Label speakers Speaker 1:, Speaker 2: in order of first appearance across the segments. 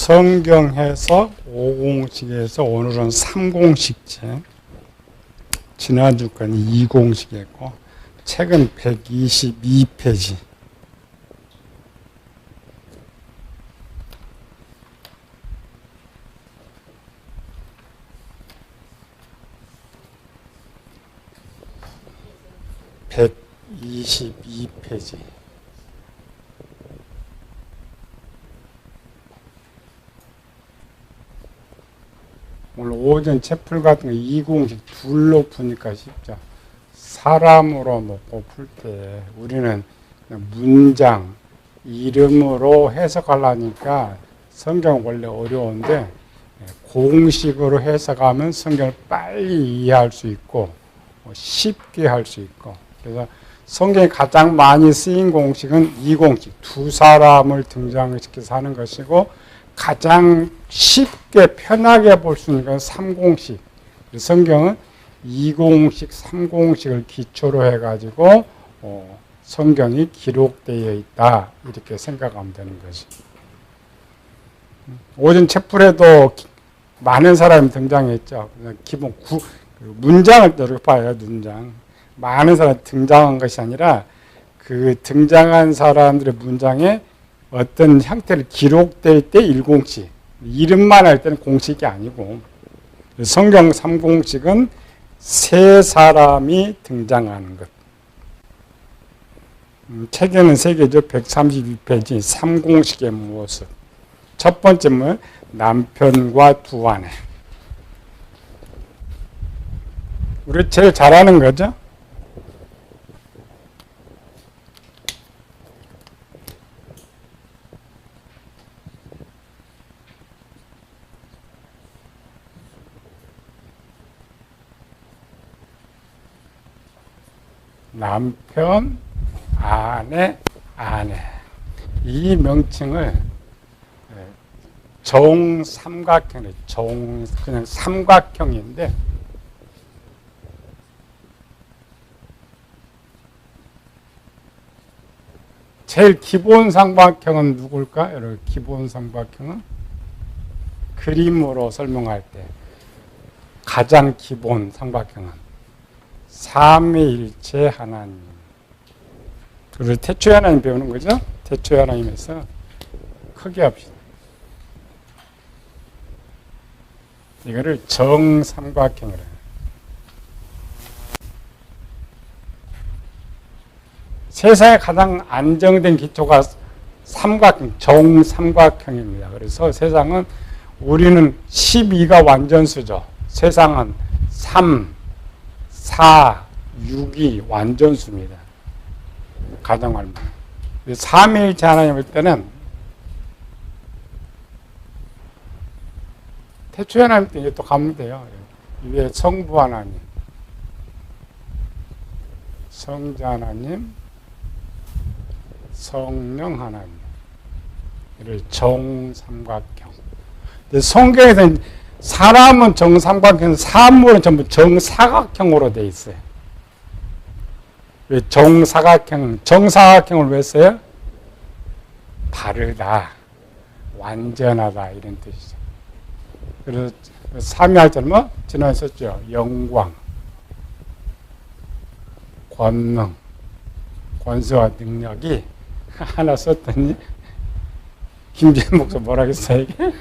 Speaker 1: 성경에서 5공식에서 오늘은 3공식제, 지난주 건 2공식이었고, 책은 122페이지. (122페이지) 오늘 오전 채플 같은 거 2공식 둘로 푸니까 쉽죠. 사람으로 놓고 풀 때 우리는 문장, 이름으로 해석하려니까 성경은 원래 어려운데 공식으로 해석하면 성경을 빨리 이해할 수 있고 쉽게 할 수 있고, 그래서 성경에 가장 많이 쓰인 공식은 2공식, 두 사람을 등장시켜서 하는 것이고, 가장 쉽게 편하게 볼 수 있는 건 3공식. 성경은 2공식, 3공식을 기초로 해가지고 성경이 기록되어 있다, 이렇게 생각하면 되는 것이. 오전 채플에도 많은 사람이 등장했죠. 기본 문장을 이렇게 봐요. 문장. 많은 사람이 등장한 것이 아니라 그 등장한 사람들의 문장에 어떤 형태를 기록될 때 1공식, 이름만 할 때는 공식이 아니고, 성경 3공식은 세 사람이 등장하는 것. 책에는 3개죠. 132페이지 3공식의 모습. 첫 번째는 남편과 두 아내. 우리 제일 잘하는 거죠. 남편, 아내. 이 명칭을 정삼각형이에요. 그냥 삼각형인데, 제일 기본 삼각형은 누굴까? 여러분, 기본 삼각형은 그림으로 설명할 때 가장 기본 삼각형은 삼위일체 하나님. 그리고 태초의 하나님 배우는 거죠? 태초의 하나님에서 크게 합시다. 이거를 정삼각형이라 해요. 세상에 가장 안정된 기초가 삼각형, 정삼각형입니다. 그래서 세상은, 우리는 12가 완전수죠. 세상은 3, 4, 6이 완전수입니다. 가정할 만. 삼위일체 하나님 볼 때는, 태초의 하나님 때 또 가면 돼요. 위에 성부 하나님, 성자 하나님, 성령 하나님. 이를 정삼각형. 성경에서는 사람은 정삼각형, 사물은 전부 정사각형으로 되어 있어요. 왜 정사각형을 왜 써요? 바르다, 완전하다, 이런 뜻이죠. 그래서 삼위할 때는 뭐? 지난해 썼죠. 영광, 권능, 권세와 능력이 하나 썼더니, 김재현 목사 뭐라겠어요, 이게?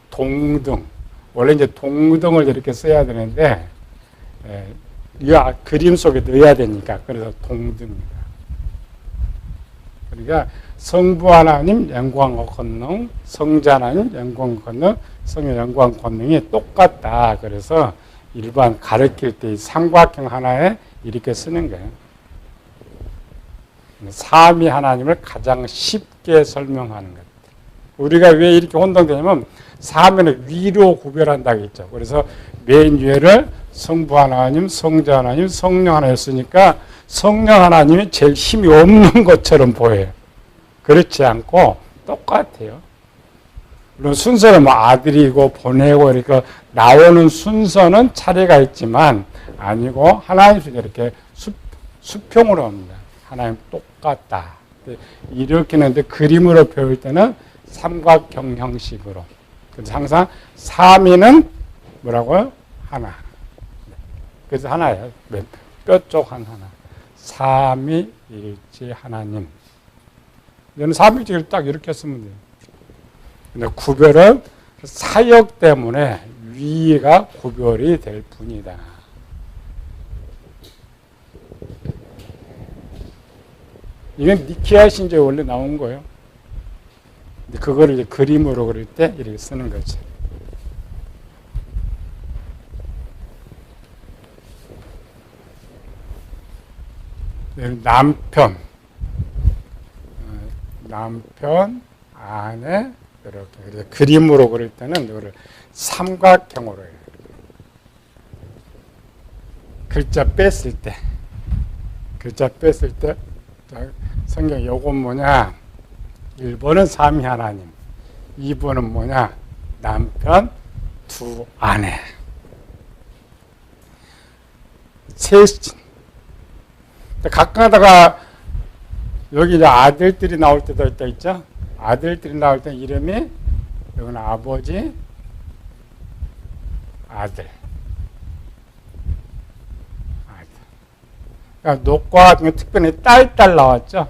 Speaker 1: 동등. 원래 이제 동등을 이렇게 써야 되는데, 이 그림 속에 넣어야 되니까, 그래서 동등입니다. 그러니까 성부 하나님 영광과 권능, 성자 하나님 영광과 권능, 성령 영광 권능이 똑같다. 그래서 일반 가르칠 때 삼각형 하나에 이렇게 쓰는 거예요. 삼위 하나님을 가장 쉽게 설명하는 것. 우리가 왜 이렇게 혼동되냐면, 삼위는 위로 구별한다고 했죠. 그래서 맨 위에를 성부 하나님, 성자 하나님, 성령 하나님 쓰니까 성령 하나님이 제일 힘이 없는 것처럼 보여요. 그렇지 않고 똑같아요. 물론 순서는 뭐 아들이고 보내고 이렇게 나오는 순서는 차례가 있지만 아니고, 하나님 순서 이렇게 수평으로 합니다. 하나님 똑같다. 이렇게 했는데 그림으로 배울 때는 삼각형 형식으로. 그래서 항상 3위는 뭐라고요? 하나. 그래서 하나예요. 뼈 쪽 하나. 삼위일체 하나님. 이는 삼위일체를 딱 이렇게 쓰면 돼요. 근데 구별은 사역 때문에 위가 구별이 될 뿐이다. 이건 니케아 신조에 원래 나온 거예요. 근데 그거를 이제 그림으로 그릴 때 이렇게 쓰는 거죠. 남편, 아내, 이렇게. 그림으로 그릴 때는 이거를 삼각형으로 해요. 글자 뺐을 때. 성경 요건 뭐냐? 1번은 삼위 하나님. 2번은 뭐냐? 남편, 두 아내. 셋. 가끔가다가 여기 이제 아들들이 나올 때도 있죠? 아들들이 나올 때 이름이 여기는 아버지, 아들. 그러니까 녹과 같은 게 특별히 딸 나왔죠?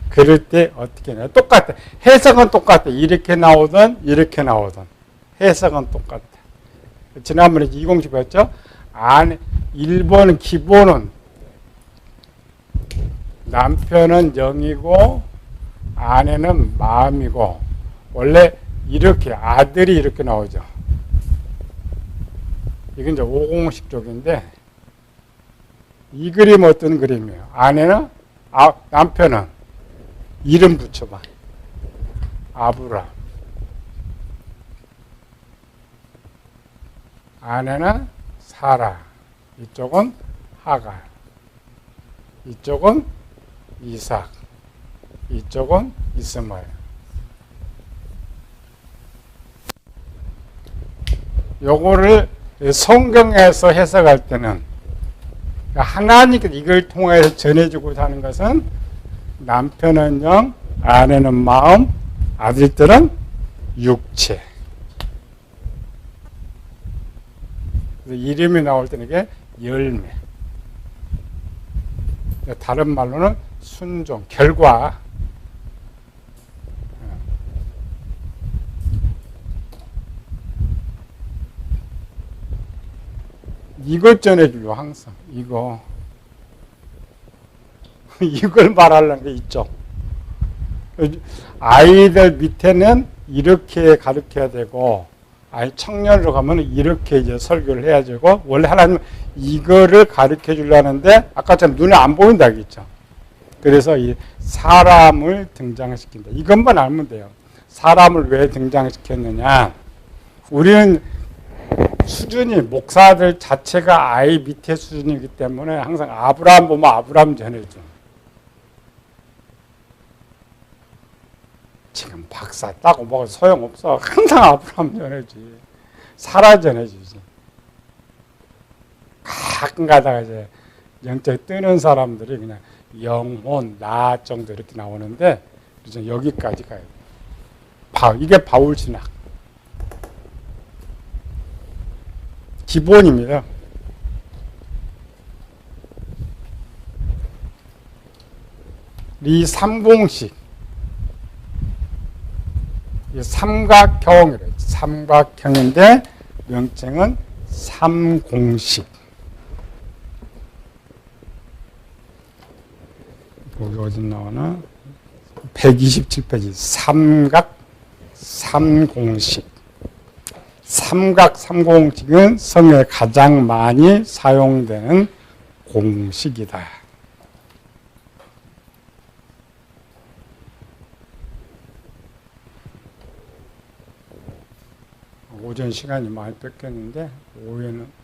Speaker 1: 그럴 때 어떻게 해요? 똑같아. 해석은 똑같아. 이렇게 나오든 이렇게 나오든 해석은 똑같아. 지난번에 2공식 봤죠? 1번은 기본은 남편은 영이고 아내는 마음이고 원래 이렇게 아들이 이렇게 나오죠. 이건 이제 5공식 쪽인데 이 그림 어떤 그림이에요? 아내는 남편은 이름 붙여봐. 아브람. 아내는 사라. 이쪽은 하갈. 이쪽은 이삭. 이쪽은 이스마엘. 요거를 성경에서 해석할 때는 하나님께서 이걸 통해서 전해주고자 하는 것은 남편은 영, 아내는 마음, 아들들은 육체. 이름이 나올 때는 이게 열매. 다른 말로는 순종, 결과. 이걸 전해주려 항상 이거 이걸 말하려는 게 있죠. 아이들 밑에는 이렇게 가르쳐야 되고 아이 청년으로 가면 이렇게 이제 설교를 해야 되고 원래 하나님은 이거를 가르쳐 주려는데 아까처럼 눈에 안 보인다 했죠. 그래서 이 사람을 등장시킨다. 이것만 알면 돼요. 사람을 왜 등장시켰느냐. 우리는 수준이 목사들 자체가 아이 밑에 수준이기 때문에 항상 아브라함 보면 아브라함 전해줘. 지금 박사 따고 뭐 소용없어. 항상 아브라함 전해주지. 사라 전해주지. 가끔 가다가 이제 영적이 뜨는 사람들이 그냥 영혼, 나 정도 이렇게 나오는데 이제 여기까지 가요. 이게 바울 신학. 기본입니다. 이 삼공식, 이 삼각형이래요. 삼각형인데 명칭은 삼공식. 여기 어디 나오나? 127페이지. 삼각 삼공식. 삼각 삼공식은 성경에 가장 많이 사용되는 공식이다. 오전 시간이 많이 뺏겼는데 오후에는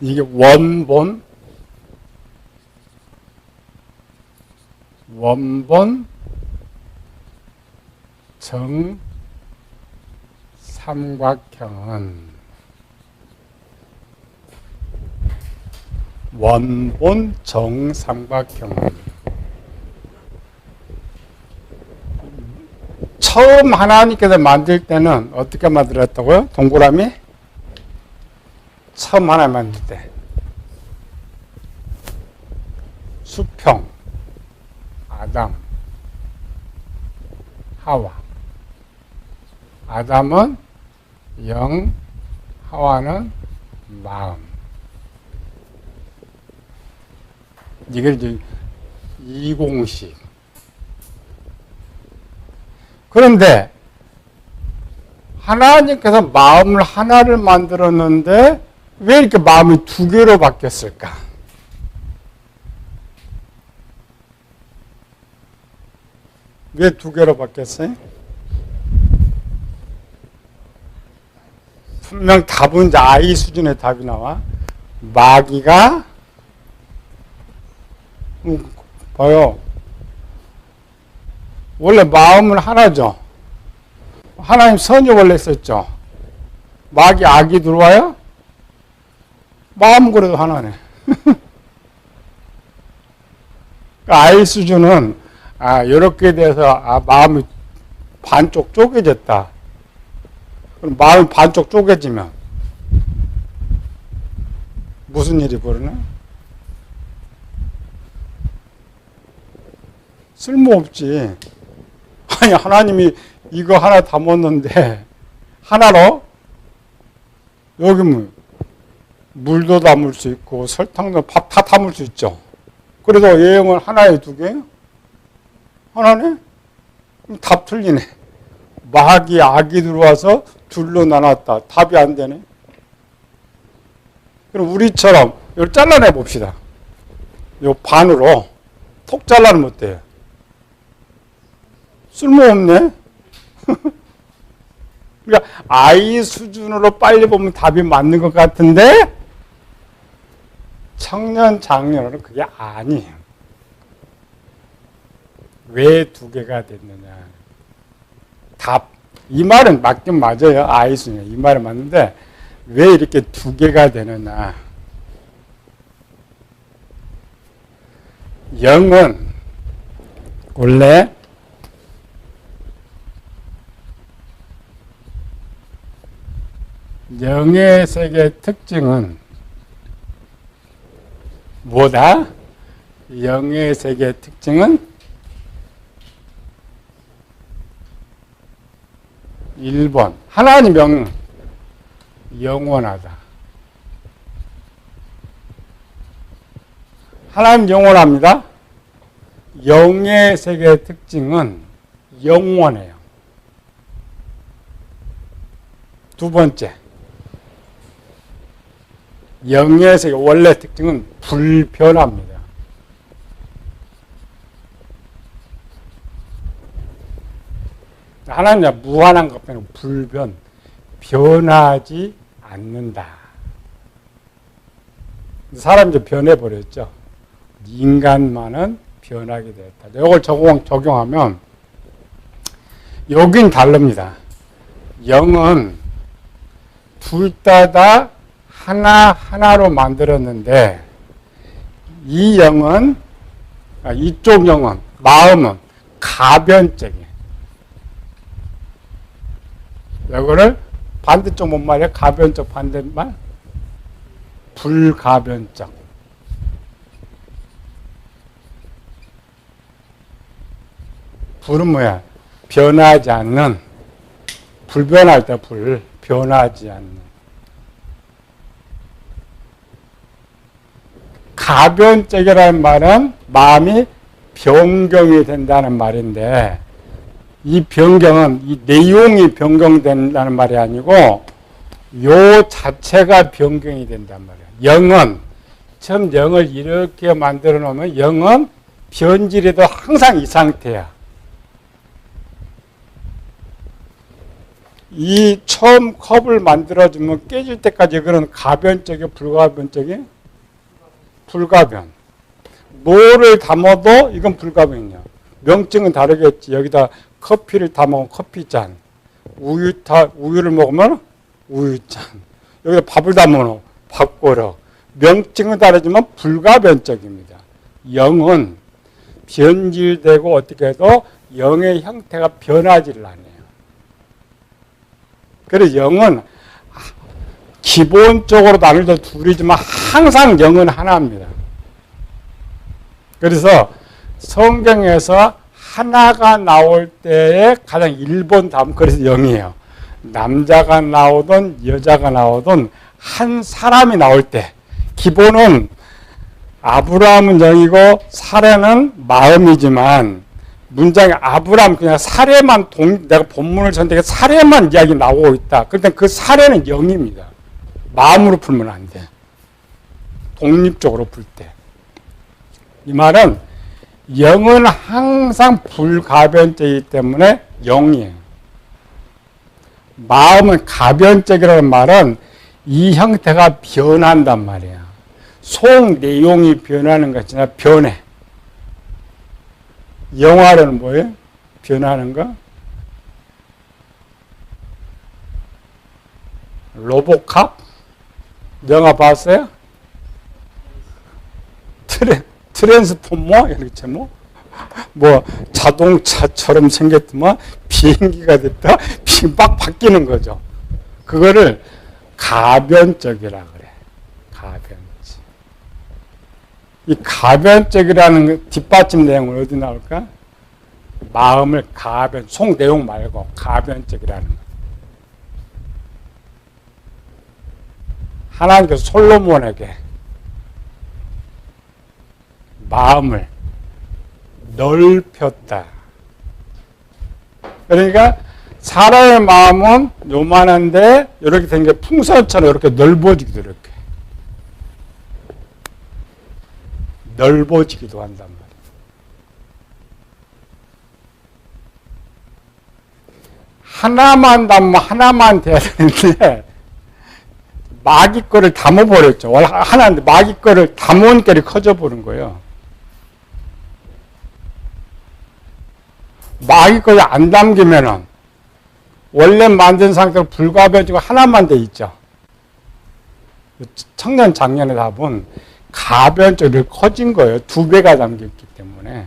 Speaker 1: 이게 원본 정 삼각형은 원본 정삼각형은 처음 하나님께서 만들 때는 어떻게 만들었다고요? 동그라미? 처음 하나 만들 때 수평, 아담, 하와. 아담은 영, 하와는 마음. 이게 이제 이공식. 그런데 하나님께서 마음을 하나를 만들었는데 왜 이렇게 마음이 두 개로 바뀌었을까? 왜 두 개로 바뀌었어요? 분명 답은 이제 아이 수준의 답이 나와. 마귀가 봐요. 원래 마음은 하나죠. 하나님 선이 원래 있었죠. 마귀 악이 들어와요? 마음은 그래도 하나네. 아이 수준은 이렇게 돼서 마음이 반쪽 쪼개졌다. 그럼 마음이 반쪽 쪼개지면 무슨 일이 벌어나? 쓸모없지. 아니 하나님이 이거 하나 담았는데 하나로 여기 물도 담을 수 있고 설탕도 밥 다 담을 수 있죠. 그래서 예형은 하나에 두 개예요? 하나네? 그럼 답 틀리네. 마귀 악이 들어와서 둘로 나눴다. 답이 안 되네. 그럼 우리처럼 이걸 잘라내 봅시다. 요 반으로 톡 잘라내면 어때요? 쓸모없네. 그러니까 아이 수준으로 빨리 보면 답이 맞는 것 같은데 청년 장년으로는 그게 아니에요. 왜 두 개가 됐느냐. 답. 이 말은 맞긴 맞아요. 아이 수준. 이 말은 맞는데 왜 이렇게 두 개가 되느냐. 영은 원래 영의 세계 특징은 뭐다? 영의 세계 특징은 1번 하나님 영원하다. 하나님 영원합니다. 영의 세계 특징은 영원해요. 두 번째 영의 세계 원래 특징은 불변합니다. 하나님 무한한 것 빼고 불변, 변하지 않는다. 사람이 이제 변해버렸죠. 인간만은 변하게 됐다. 이걸 적용하면 여긴 다릅니다. 영은 둘 다 하나로 만들었는데 이 영은 이쪽 영은 마음은 가변적이에요. 이거를 반대쪽 뭔 말이에요? 가변적 반대말? 불가변적. 불은 뭐야? 변하지 않는. 불변할 때 불. 변하지 않는. 가변적이라는 말은 마음이 변경이 된다는 말인데 이 변경은 이 내용이 변경된다는 말이 아니고 요 자체가 변경이 된단 말이에요. 영은 처음 영을 이렇게 만들어 놓으면 영은 변질해도 항상 이 상태야. 이 처음 컵을 만들어주면 깨질 때까지 그런 가변적이 불가변적이? 불가변. 뭐를 담아도 이건 불가변이야. 명칭은 다르겠지. 여기다 커피를 담아온 커피잔. 우유를 먹으면 우유잔. 여기다 밥을 담으면 밥그릇. 명칭은 다르지만 불가변적입니다. 영은 변질되고 어떻게 해도 영의 형태가 변하지를 않아요. 그래서 영은 기본적으로 나눌 둘이지만 항상 영은 하나입니다. 그래서 성경에서 하나가 나올 때에 가장 1번 답은 그래서 0이에요. 남자가 나오든 여자가 나오든 한 사람이 나올 때 기본은 아브라함은 0이고 사례는 마음이지만 문장에 아브라함 그냥 사례만 내가 본문을 선택해 사례만 이야기 나오고 있다. 그런데 그 사례는 0입니다. 마음으로 풀면 안 돼. 독립적으로 풀 때. 이 말은 영은 항상 불가변적이기 때문에 0이에요. 마음은 가변적이라는 말은 이 형태가 변한단 말이야. 속 내용이 변하는 것이 아니라 변해. 영화는 뭐예요? 변하는 거? 로보캅? 영화 봤어요? 트랜스포머? 이렇게 제목? 뭐 자동차처럼 생겼더만 비행기가 됐다? 막 바뀌는 거죠. 그거를 가변적이라 그래. 가변적. 이 가변적이라는 뒷받침 내용은 어디 나올까? 마음을 속 내용 말고 가변적이라는 거. 하나님께서 솔로몬에게 마음을 넓혔다. 그러니까 사람의 마음은 요만한데 이렇게 된 게 풍선처럼 이렇게 넓어지기도 이렇게 넓어지기도 한단 말이에요. 하나만 담으면 하나만 돼야 되는데 마귀 거를 담아버렸죠. 원래 하나인데 마귀 거를 담으니까 커져 버린 거예요. 마귀 거를 안 담기면은 원래 만든 상태로 불가변적으로 하나만 돼 있죠. 청년 작년의 답은 가변적으로 커진 거예요. 2배가 담겼기 때문에.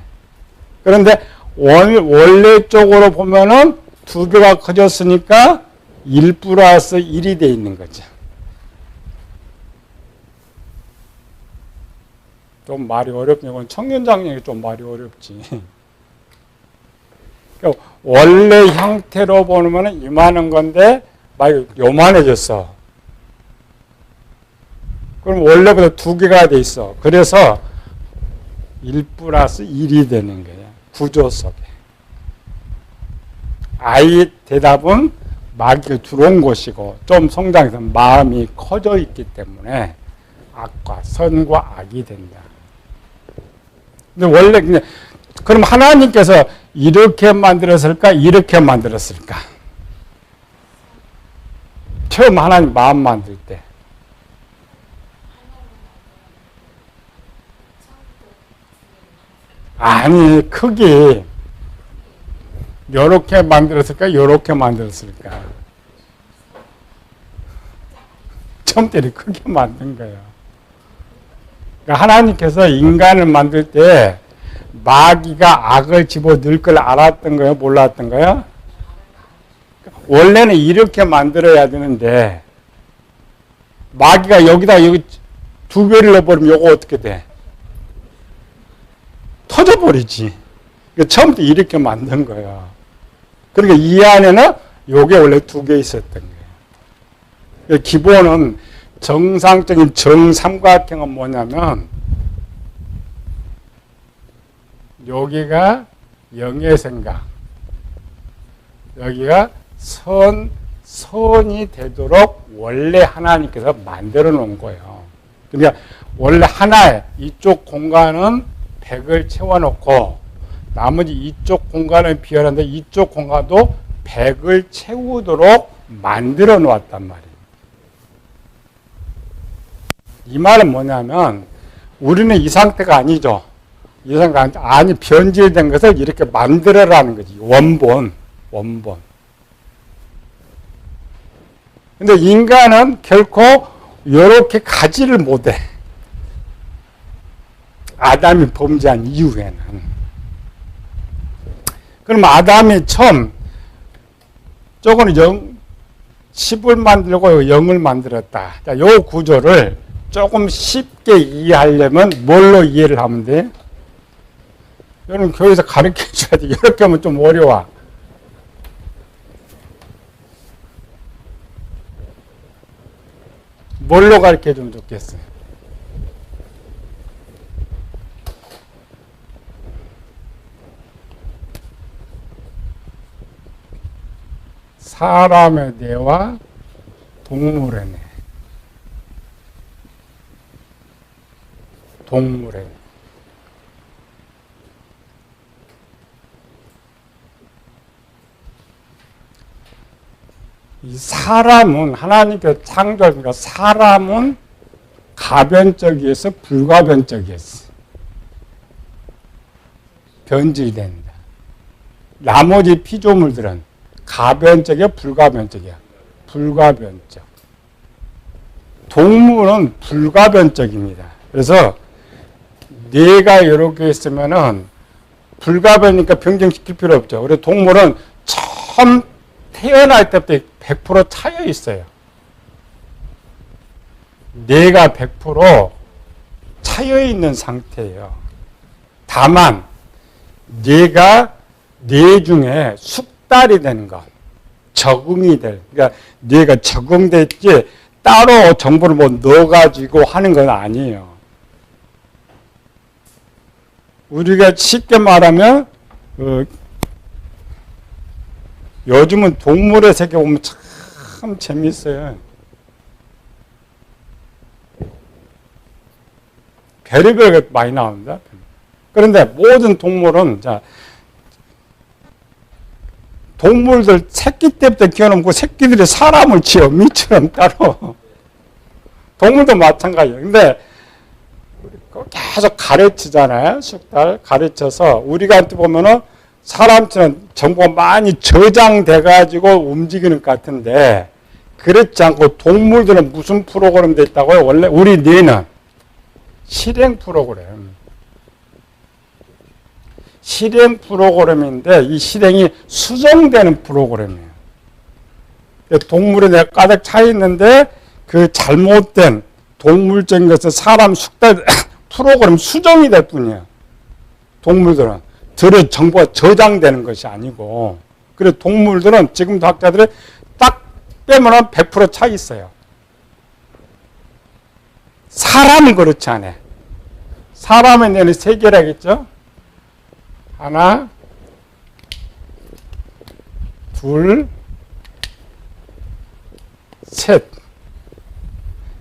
Speaker 1: 그런데 원래 쪽으로 보면은 2배가 커졌으니까 1 플러스 1이 돼 있는 거죠. 좀 말이 어렵네. 이건 청년장년이 좀 말이 어렵지. 그러니까 원래 형태로 보면 이만한 건데 막 요만해졌어. 그럼 원래보다 2개가 돼 있어. 그래서 1 플러스 1이 되는 거예요. 구조 속에. 아이 대답은 마귀가 들어온 것이고 좀 성장해서 마음이 커져 있기 때문에 악과 선과 악이 된다. 근데 원래 그럼 하나님께서 이렇게 만들었을까? 이렇게 만들었을까? 처음 하나님 마음 만들 때. 아니, 크기. 요렇게 만들었을까? 요렇게 만들었을까? 처음 때는 크게 만든 거예요. 그러니까 하나님께서 인간을 만들 때 마귀가 악을 집어넣을 걸 알았던 거예요? 몰랐던 거예요? 원래는 이렇게 만들어야 되는데 마귀가 여기다 여기 2배를 넣어버리면 요거 어떻게 돼? 터져버리지. 그러니까 처음부터 이렇게 만든 거예요. 그러니까 이 안에는 요게 원래 2개 있었던 거예요. 그러니까 기본은 정상적인 정삼각형은 뭐냐면 여기가 영의 생각, 여기가 선이 되도록 원래 하나님께서 만들어 놓은 거예요. 그러니까 원래 하나에 이쪽 공간은 100을 채워놓고 나머지 이쪽 공간은 비어는데 이쪽 공간도 100을 채우도록 만들어 놓았단 말이에요. 이 말은 뭐냐면 우리는 이 상태가 아니죠. 이 상태가 아니 변질된 것을 이렇게 만들어라는 거지. 원본. 근데 인간은 결코 이렇게 가지를 못해. 아담이 범죄한 이후에는. 그럼 아담이 처음 저거는 10을 만들고 0을 만들었다. 자, 요 구조를 조금 쉽게 이해하려면 뭘로 이해를 하면 돼? 여러분 교회에서 가르쳐 줘야 돼. 이렇게 하면 좀 어려워. 뭘로 가르쳐 주면 좋겠어요? 사람의 뇌와 동물의 뇌. 동물의 뇌. 이 사람은 하나님께서 창조하니까 사람은 가변적이어서 불가변적이었어. 변질이 된다. 나머지 피조물들은 가변적이야, 불가변적이야? 불가변적. 동물은 불가변적입니다. 그래서 뇌가 이렇게 있으면은 불가변이니까 변경시킬 필요 없죠. 그래서 동물은 처음 태어날 때부터 100% 차여 있어요. 뇌가 100% 차여 있는 상태예요. 다만 뇌가 뇌 중에 숙달이 되는 것, 적응이 될, 그러니까 뇌가 적응됐지 따로 정보를 뭐 넣어가지고 하는 건 아니에요. 우리가 쉽게 말하면 요즘은 동물의 세계 보면 참 재밌어요. 별의별 게 많이 나옵니다. 그런데 모든 동물은, 자, 동물들 새끼 때부터 키워놓고 새끼들이 사람을 지어, 미처럼 따로. 동물도 마찬가지예요. 근데 계속 가르치잖아요. 숙달 가르쳐서 우리가 보면은 사람처럼 정보가 많이 저장돼가지고 움직이는 것 같은데 그렇지 않고 동물들은 무슨 프로그램 돼 있다고요? 원래 우리 뇌는 실행 프로그램. 실행 프로그램인데 이 실행이 수정되는 프로그램이에요. 동물에 내가 가득 차 있는데 그 잘못된 동물적인 것은 사람 숙달 프로그램 수정이 될 뿐이에요. 동물들은 들의 정보가 저장되는 것이 아니고. 그래서 동물들은 지금도 학자들이 딱 빼면 100% 차 있어요. 사람은 그렇지 않아요. 사람의 뇌는 세 개라겠죠? 하나, 둘, 셋.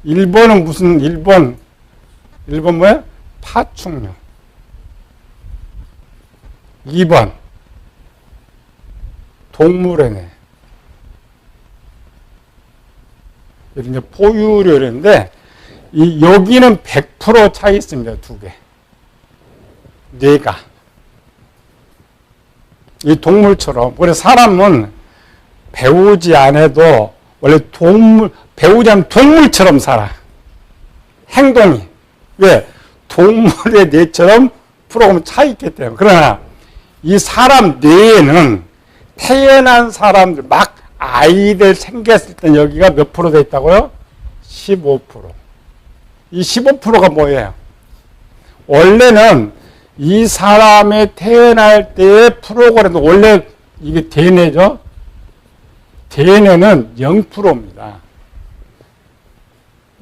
Speaker 1: 1번은 무슨 1번 뭐야? 파충류. 2번 동물의 뇌. 이제 포유류인데 여기는 100% 차 있습니다. 두 개. 뇌가. 이 동물처럼. 그래서 사람은 배우지 않아도 원래 배우지 않으면 동물처럼 살아. 행동이. 왜? 동물의 뇌처럼 프로그램이 차 있기 때문에. 그러나 이 사람 뇌에는 태어난 사람들, 막 아이들 생겼을 때 여기가 몇 프로 돼 있다고요? 15%. 이 15%가 뭐예요? 원래는 이 사람의 태어날 때의 프로그램도 원래 이게 대뇌죠? 대뇌는 0%입니다.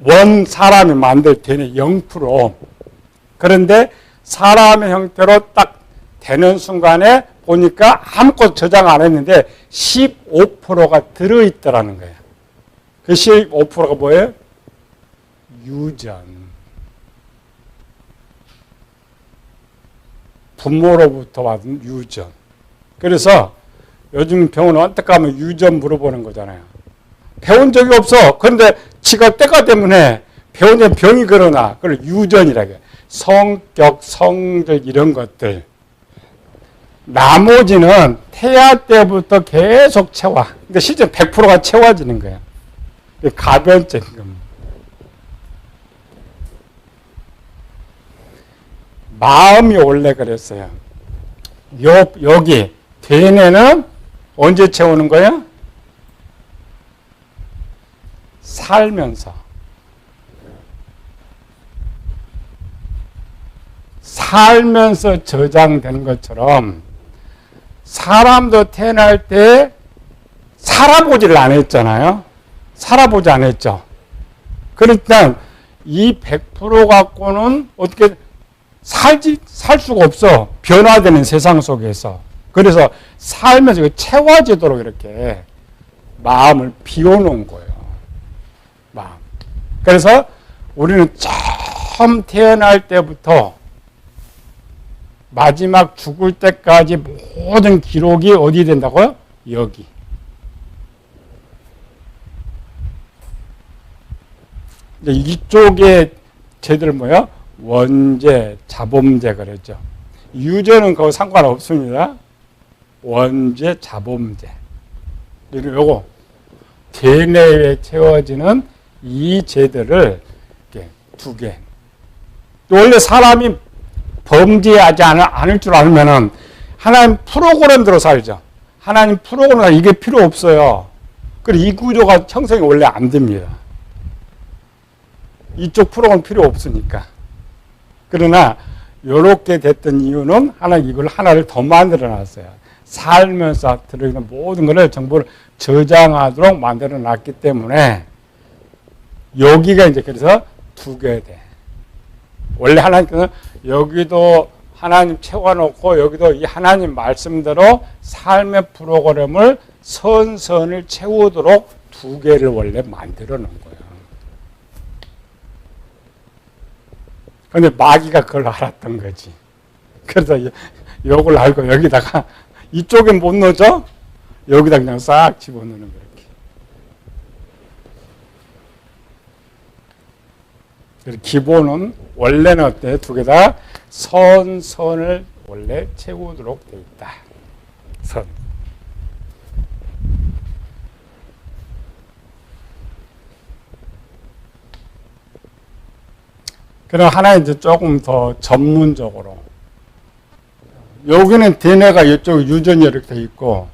Speaker 1: 원 사람이 만들 대뇌 0%. 그런데 사람의 형태로 딱 되는 순간에 보니까 아무것도 저장 안 했는데 15%가 들어있더라는 거예요. 그 15%가 뭐예요? 유전. 부모로부터 받은 유전. 그래서 요즘 병원 언뜻 가면 유전 물어보는 거잖아요. 배운 적이 없어. 그런데 지가 때가 때문에 배운 병이 그러나 그걸 유전이라고 해요. 성격, 성질 이런 것들. 나머지는 태아 때부터 계속 채워. 근데 실제 100%가 채워지는 거예요. 가변적인 겁니다. 마음이 원래 그랬어요. 여기 대뇌는 언제 채우는 거야? 살면서. 살면서 저장된 것처럼 사람도 태어날 때 살아보지를 안 했잖아요. 살아보지 안 했죠. 그러니까 이 100% 갖고는 어떻게 살 수가 없어. 변화되는 세상 속에서. 그래서 살면서 채워지도록 이렇게 마음을 비워놓은 거예요. 마음. 그래서 우리는 처음 태어날 때부터 마지막 죽을 때까지 모든 기록이 어디 된다고요? 여기. 이쪽에 쟤들 뭐야? 원죄, 자범죄 그랬죠. 유죄는 그거 상관없습니다. 원죄, 자범죄. 요거 대뇌에 채워지는 이 죄들을 이렇게 두 개. 원래 사람이 범죄하지 않을 줄 알면은 하나님 프로그램대로 살죠. 하나님 프로그램 이게 필요 없어요. 그리고 이 구조가 형성이 원래 안 됩니다. 이쪽 프로그램 필요 없으니까. 그러나 이렇게 됐던 이유는 하나님 이걸 하나를 더 만들어 놨어요. 살면서 들어있는 모든 것을 정보를 저장하도록 만들어 놨기 때문에 여기가 이제 그래서 두 개 돼. 원래 하나님께서는 여기도 하나님 채워놓고 여기도 이 하나님 말씀대로 삶의 프로그램을 선선을 채우도록 두 개를 원래 만들어 놓은 거예요. 근데 마귀가 그걸 알았던 거지. 그래서 이걸 알고 여기다가 이쪽에 못 넣죠? 여기다 그냥 싹 집어넣는 거예요. 기본은 원래는 어때? 두 개 다 선을 원래 채우도록 되어 있다. 선. 그럼 하나 이제 조금 더 전문적으로. 여기는 대뇌가 이쪽 유전이 이렇게 돼 있고,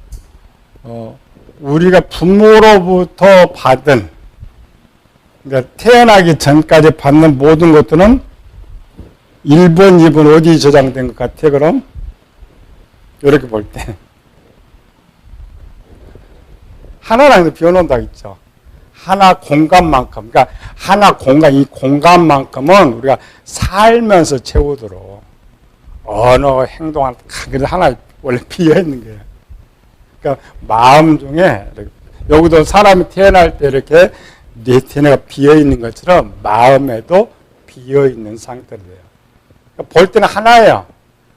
Speaker 1: 우리가 부모로부터 받은, 그러니까 태어나기 전까지 받는 모든 것들은 1번, 2번 어디 저장된 것 같아, 그럼? 이렇게 볼 때. 하나랑 비워놓는다 있죠. 하나 공간만큼. 그러니까 하나 공간, 이 공간만큼은 우리가 살면서 채우도록 언어, 행동을 하나 원래 비어있는 거예요. 그러니까 마음 중에 여기도 사람이 태어날 때 이렇게 내 태네가 비어있는 것처럼 마음에도 비어있는 상태로 돼요. 그러니까 볼 때는 하나예요.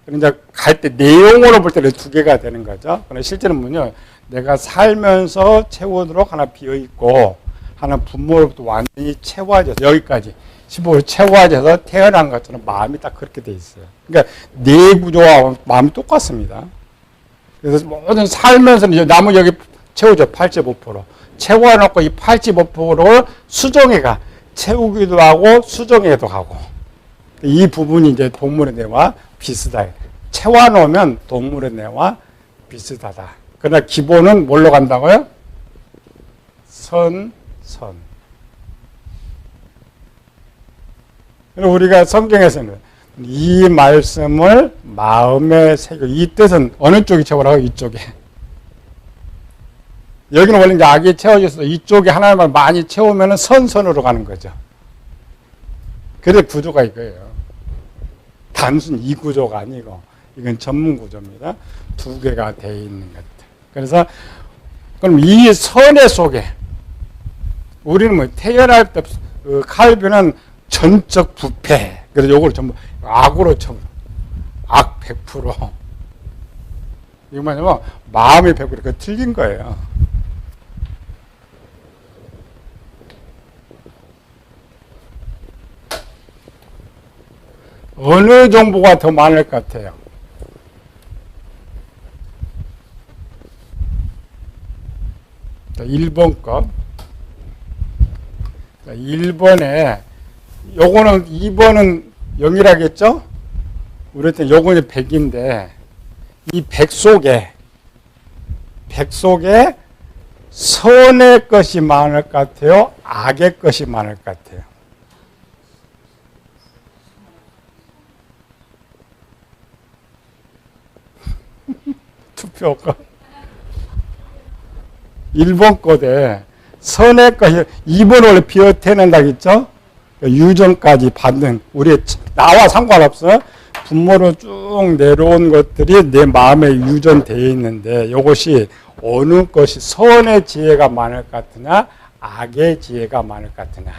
Speaker 1: 그런데 갈 때 내용으로 볼 때는 두 개가 되는 거죠. 그런데 실제는 뭐냐, 내가 살면서 채우도록 하나 비어있고 하나 부모로부터 완전히 채워져서 여기까지 15로 채워져서 태어난 것처럼 마음이 딱 그렇게 돼 있어요. 그러니까 내 구조와 마음이 똑같습니다. 그래서 모든 살면서 나무 여기 채우죠. 85%. 채워놓고 이 85%를 수정해가 채우기도 하고 수정해도 하고 이 부분이 이제 동물의 뇌와 비슷하다. 채워놓으면 동물의 뇌와 비슷하다. 그러나 기본은 뭘로 간다고요? 선. 우리가 성경에서는 이 말씀을 마음에 새겨. 이 뜻은 어느 쪽이 채우라고? 이쪽에. 여기는 원래 이제 악이 채워져서 이쪽에 하나님을 많이 채우면 선으로 가는 거죠. 그래 구조가 이거예요. 단순 이 구조가 아니고 이건 전문 구조입니다. 두 개가 되어 있는 것들. 그래서 그럼 이 선의 속에 우리는 뭐 태어날 때 칼빈은 전적 부패. 그래서 요걸 전부 악으로 쳐. 악 100%. 이거 뭐냐면 마음이 100% 그 틀린 거예요. 어느 정보가 더 많을 것 같아요? 자, 1번 거. 1번에 요거는 2번은 0이라겠죠? 우리한테 요거는 100인데 이 100 속에 선의 것이 많을 것 같아요? 악의 것이 많을 것 같아요? 투표가 1번 거대 선의 것이 2번 원래 비워태낸다 했죠? 유전까지 받는 우리 나와 상관없어요. 분모로 쭉 내려온 것들이 내 마음에 유전되어 있는데 이것이 어느 것이 선의 지혜가 많을 것 같으냐 악의 지혜가 많을 것 같으냐.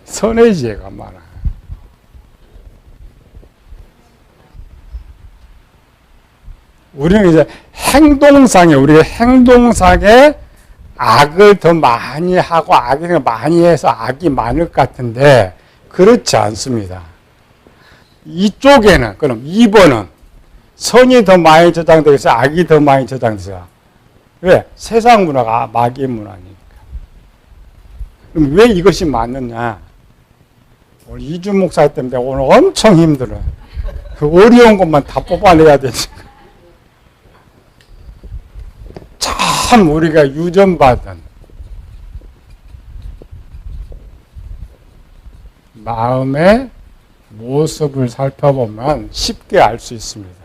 Speaker 1: 선의 지혜가 많아. 우리는 이제 우리가 행동상에 악을 더 많이 하고 악을 많이 해서 악이 많을 것 같은데 그렇지 않습니다. 이쪽에는 그럼 2번은 선이 더 많이 저장되어 있어요? 악이 더 많이 저장되어요? 왜? 세상 문화가 마귀의 문화니까. 그럼 왜 이것이 맞느냐? 오늘 이주 목사 때문에 오늘 엄청 힘들어요. 그 어려운 것만 다 뽑아내야 되니까. 참 우리가 유전받은 마음의 모습을 살펴보면 쉽게 알 수 있습니다.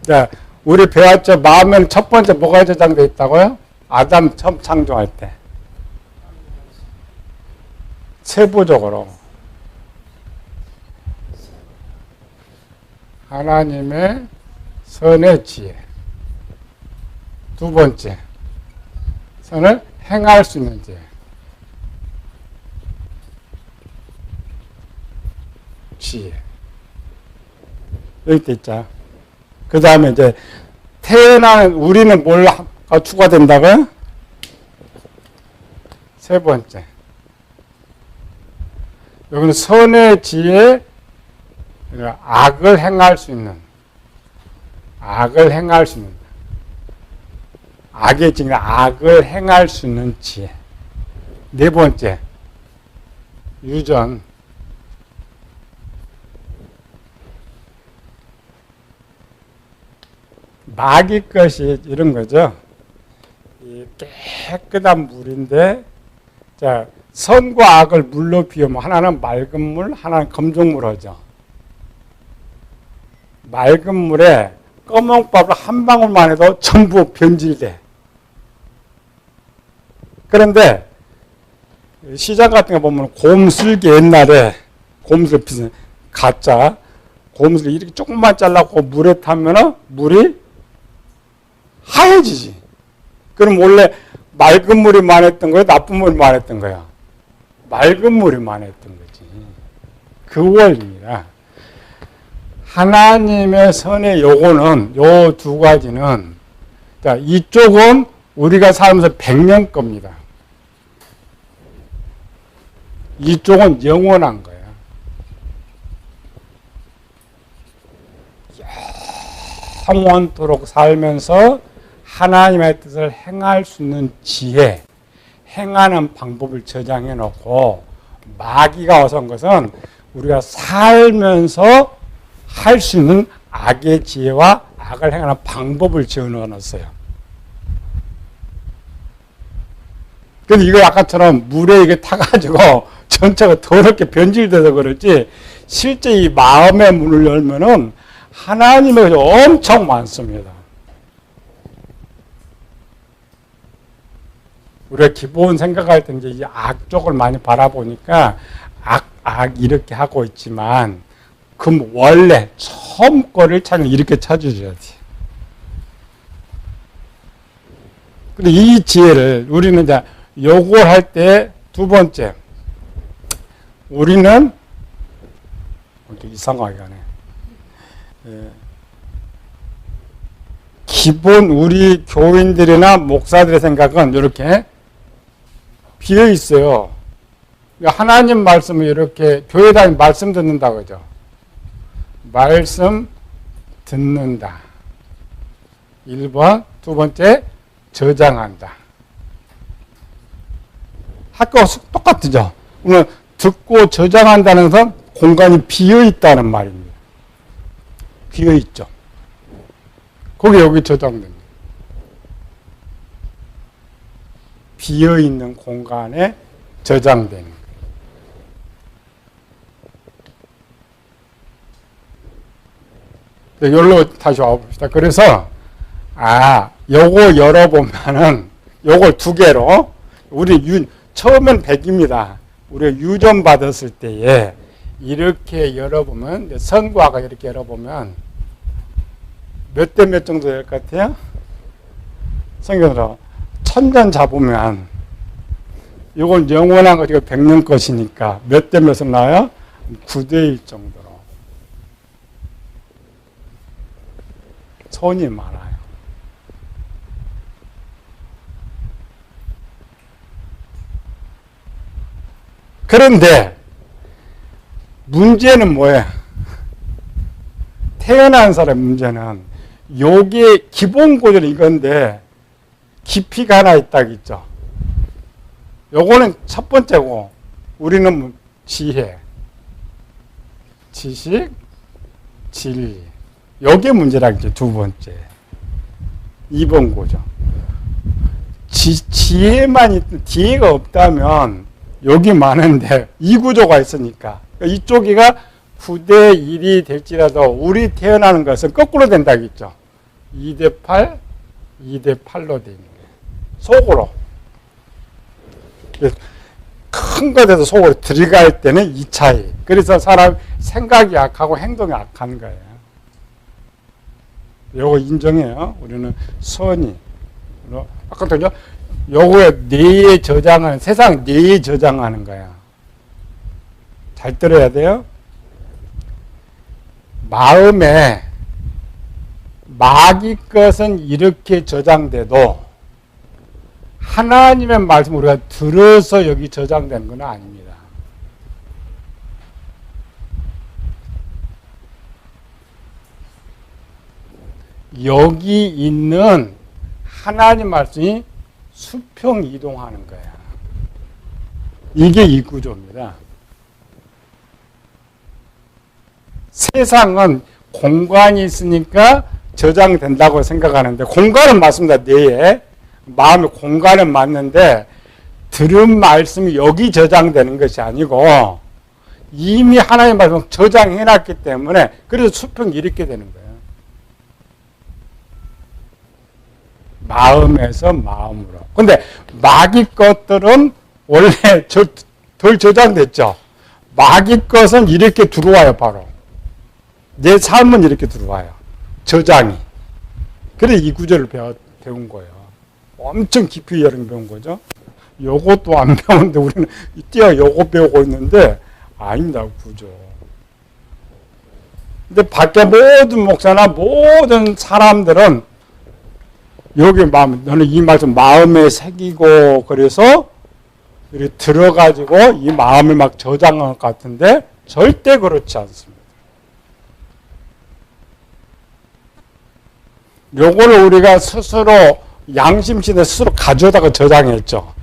Speaker 1: 자, 우리 배웠죠? 마음에는 첫 번째 뭐가 저장되어 있다고요? 아담 처음 창조할 때. 세부적으로 하나님의 선의 지혜. 두 번째, 선을 행할 수 있는 지혜. 지혜. 여기 있자. 그 다음에 이제 태어나는 우리는 뭘 추가된다고요? 세 번째. 여기는 선의 지혜, 악을 행할 수 있는. 악의 지혜, 악을 행할 수 있는 지혜. 네 번째, 유전. 마귀 것이 이런 거죠. 이 깨끗한 물인데, 자, 선과 악을 물로 비우면 하나는 맑은 물, 하나는 검정물 하죠. 맑은 물에 검은밥을 한 방울만 해도 전부 변질돼. 그런데 시장 같은 거 보면 곰슬기 옛날에 곰슬 비슷한 가짜 곰슬 이렇게 조금만 잘라고 물에 타면은 물이 하얘지지. 그럼 원래 맑은 물이 많았던 거야? 나쁜 물이 많았던 거야? 맑은 물이 많았던 거지. 그 원리입니다. 하나님의 선의 요거는 요 두 가지는 자 이쪽은 우리가 살면서 100년 겁니다. 이쪽은 영원한 거야. 영원토록 살면서 하나님의 뜻을 행할 수 있는 지혜, 행하는 방법을 저장해 놓고 마귀가 와서 온 것은 우리가 살면서 할 수 있는 악의 지혜와 악을 행하는 방법을 지어넣어 놨어요. 근데 이거 아까처럼 물에 이게 타가지고 전체가 더럽게 변질돼서 그렇지 실제 이 마음의 문을 열면은 하나님의 것이 엄청 많습니다. 우리가 기본 생각할 때 이제 이 악 쪽을 많이 바라보니까 악 이렇게 하고 있지만 그럼 원래 처음 거를 찾으면 이렇게 찾아줘야 돼. 근데 이 지혜를 우리는 이제 요걸 할 때 두 번째 우리는 이상하게 하네. 기본 우리 교인들이나 목사들의 생각은 이렇게 비어 있어요. 하나님 말씀을 이렇게 교회 다니면 말씀 듣는다 그죠? 말씀 듣는다. 1번, 두 번째 저장한다. 학교가 똑같죠. 그러면 듣고 저장한다는 것은 공간이 비어있다는 말입니다. 비어있죠. 거기 여기 저장됩니다. 비어있는 공간에 저장되는 거예요. 여기로 다시 와봅시다. 그래서 요거 열어보면은 요걸 두 개로 우리 처음엔 100입니다. 우리가 유전 받았을 때에 이렇게 열어보면 선과가 이렇게 열어보면 몇 대 몇 정도 될 것 같아요? 성경으로 1000년 잡으면 이건 영원한 것이고 100년 것이니까 몇 대 몇은 나와요? 9대 1 정도로 손이 많아요. 그런데 문제는 뭐예요? 태어난 사람 문제는 요게 기본 구조는 이건데 깊이가 하나 있다겠죠. 요거는 첫 번째고 우리는 지혜, 지식, 진리. 요게 문제라겠죠. 두 번째. 2번 구조. 지혜만 지혜가 없다면 여기 많은데 이 구조가 있으니까 이쪽이가 9대 1이 될지라도 우리 태어나는 것은 거꾸로 된다겠죠. 2대 8, 2대 8로 되는 거예요. 속으로. 큰 것에서 속으로 들어갈 때는 이 차이. 그래서 사람 생각이 악하고 행동이 악한 거예요. 요거 인정해요. 우리는 선이. 아까 그죠? 요거에 뇌에 저장하는, 세상 뇌에 저장하는 거야. 잘 들어야 돼요. 마음에 마귀 것은 이렇게 저장돼도 하나님의 말씀 우리가 들어서 여기 저장되는 건 아닙니다. 여기 있는 하나님 말씀이 수평 이동하는 거야. 이게 이 구조입니다. 세상은 공간이 있으니까 저장된다고 생각하는데 공간은 맞습니다. 뇌에. 마음의 공간은 맞는데 들은 말씀이 여기 저장되는 것이 아니고 이미 하나님 말씀 저장해놨기 때문에 그래서 수평이 이렇게 되는 거예요. 마음에서 마음으로. 근데 마귀 것들은 원래 덜 저장됐죠. 마귀 것은 이렇게 들어와요. 바로 내 삶은 이렇게 들어와요. 저장이. 그래서 이 구절을 배운 거예요. 엄청 깊이 여름 배운 거죠. 요것도 안 배우는데 우리는 이때야 요거 배우고 있는데 아닙니다. 구조. 근데 밖에 모든 목사나 모든 사람들은 여기 마음, 너는 이 말씀 마음에 새기고 그래서 이렇게 들어가지고 이 마음을 막 저장한 것 같은데 절대 그렇지 않습니다. 요거를 우리가 스스로 양심시대 스스로 가져다가 저장했죠.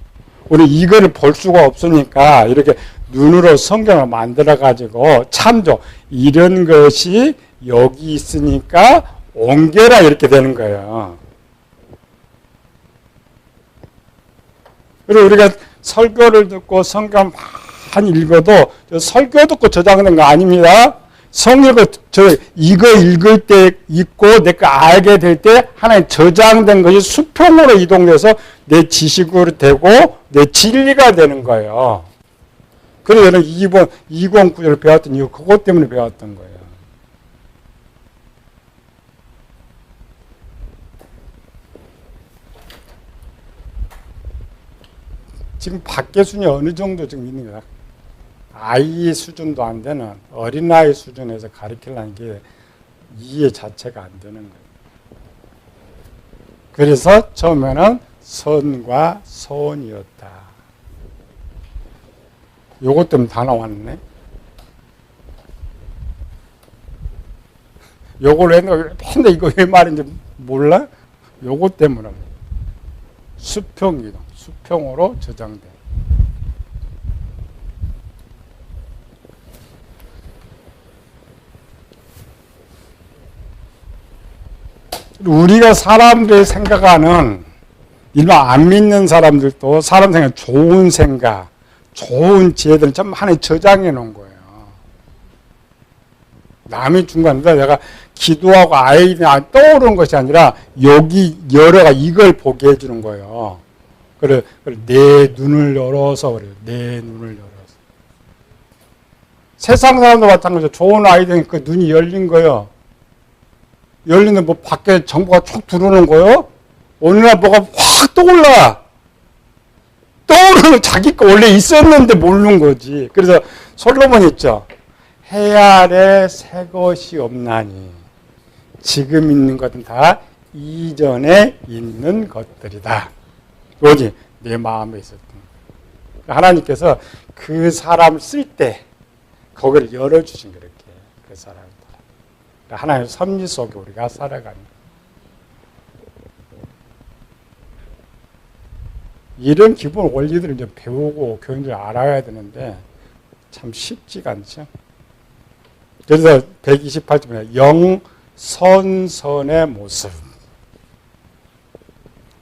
Speaker 1: 우리 이거를 볼 수가 없으니까 이렇게 눈으로 성경을 만들어 가지고 참조 이런 것이 여기 있으니까 옮겨라 이렇게 되는 거예요. 그리고 우리가 설교를 듣고 성경 많이 읽어도 설교 듣고 저장된 거 아닙니다. 성경을 이거 읽을 때 읽고 내가 알게 될 때 하나님 저장된 것이 수평으로 이동돼서 내 지식으로 되고 내 진리가 되는 거예요. 그래서 저는 2권 구절을 배웠던 이유 그것 때문에 배웠던 거예요. 지금 밖에 수준이 어느 정도 지금 있는 거야? 아이 수준도 안 되는 어린아이 수준에서 가르치려는 게 이해 자체가 안 되는 거예요. 그래서 처음에는 선과 소원이었다. 요것 때문에 다 나왔네. 요걸 했는데 맨날 이거 왜 말인지 몰라? 요거 때문에 수평이동, 수평으로 저장돼. 우리가 사람들이 생각하는 일반 안 믿는 사람들도 사람 생각 좋은 생각, 좋은 지혜들은 참 하나에 저장해 놓은 거예요. 남이 준 거 아니라 내가 기도하고 아이디어 떠오르는 것이 아니라 여기 열어가 이걸 보게 해주는 거예요. 그래 내 눈을 열어서 그래요. 내 눈을 열어서. 세상 사람도 마찬가지로 좋은 아이디어니까 그 눈이 열린 거예요. 열리는데 뭐 밖에 정보가 촉 들어오는 거예요. 어느 날 뭐가 확 떠올라. 떠오르는 자기 거 원래 있었는데 모르는 거지. 그래서 솔로몬 있죠. 해 아래 새 것이 없나니 지금 있는 것은 다 이전에 있는 것들이다. 오직 내 마음에 있었던 거. 하나님께서 그 사람 쓸 때 거기를 열어주신 거예요. 이렇게 그 사람들. 하나님의 섭리 속에 우리가 살아가는 이런 기본 원리들을 이제 배우고 교인들이 알아야 되는데 참 쉽지가 않죠. 그래서 128쪽에 영선선의 모습.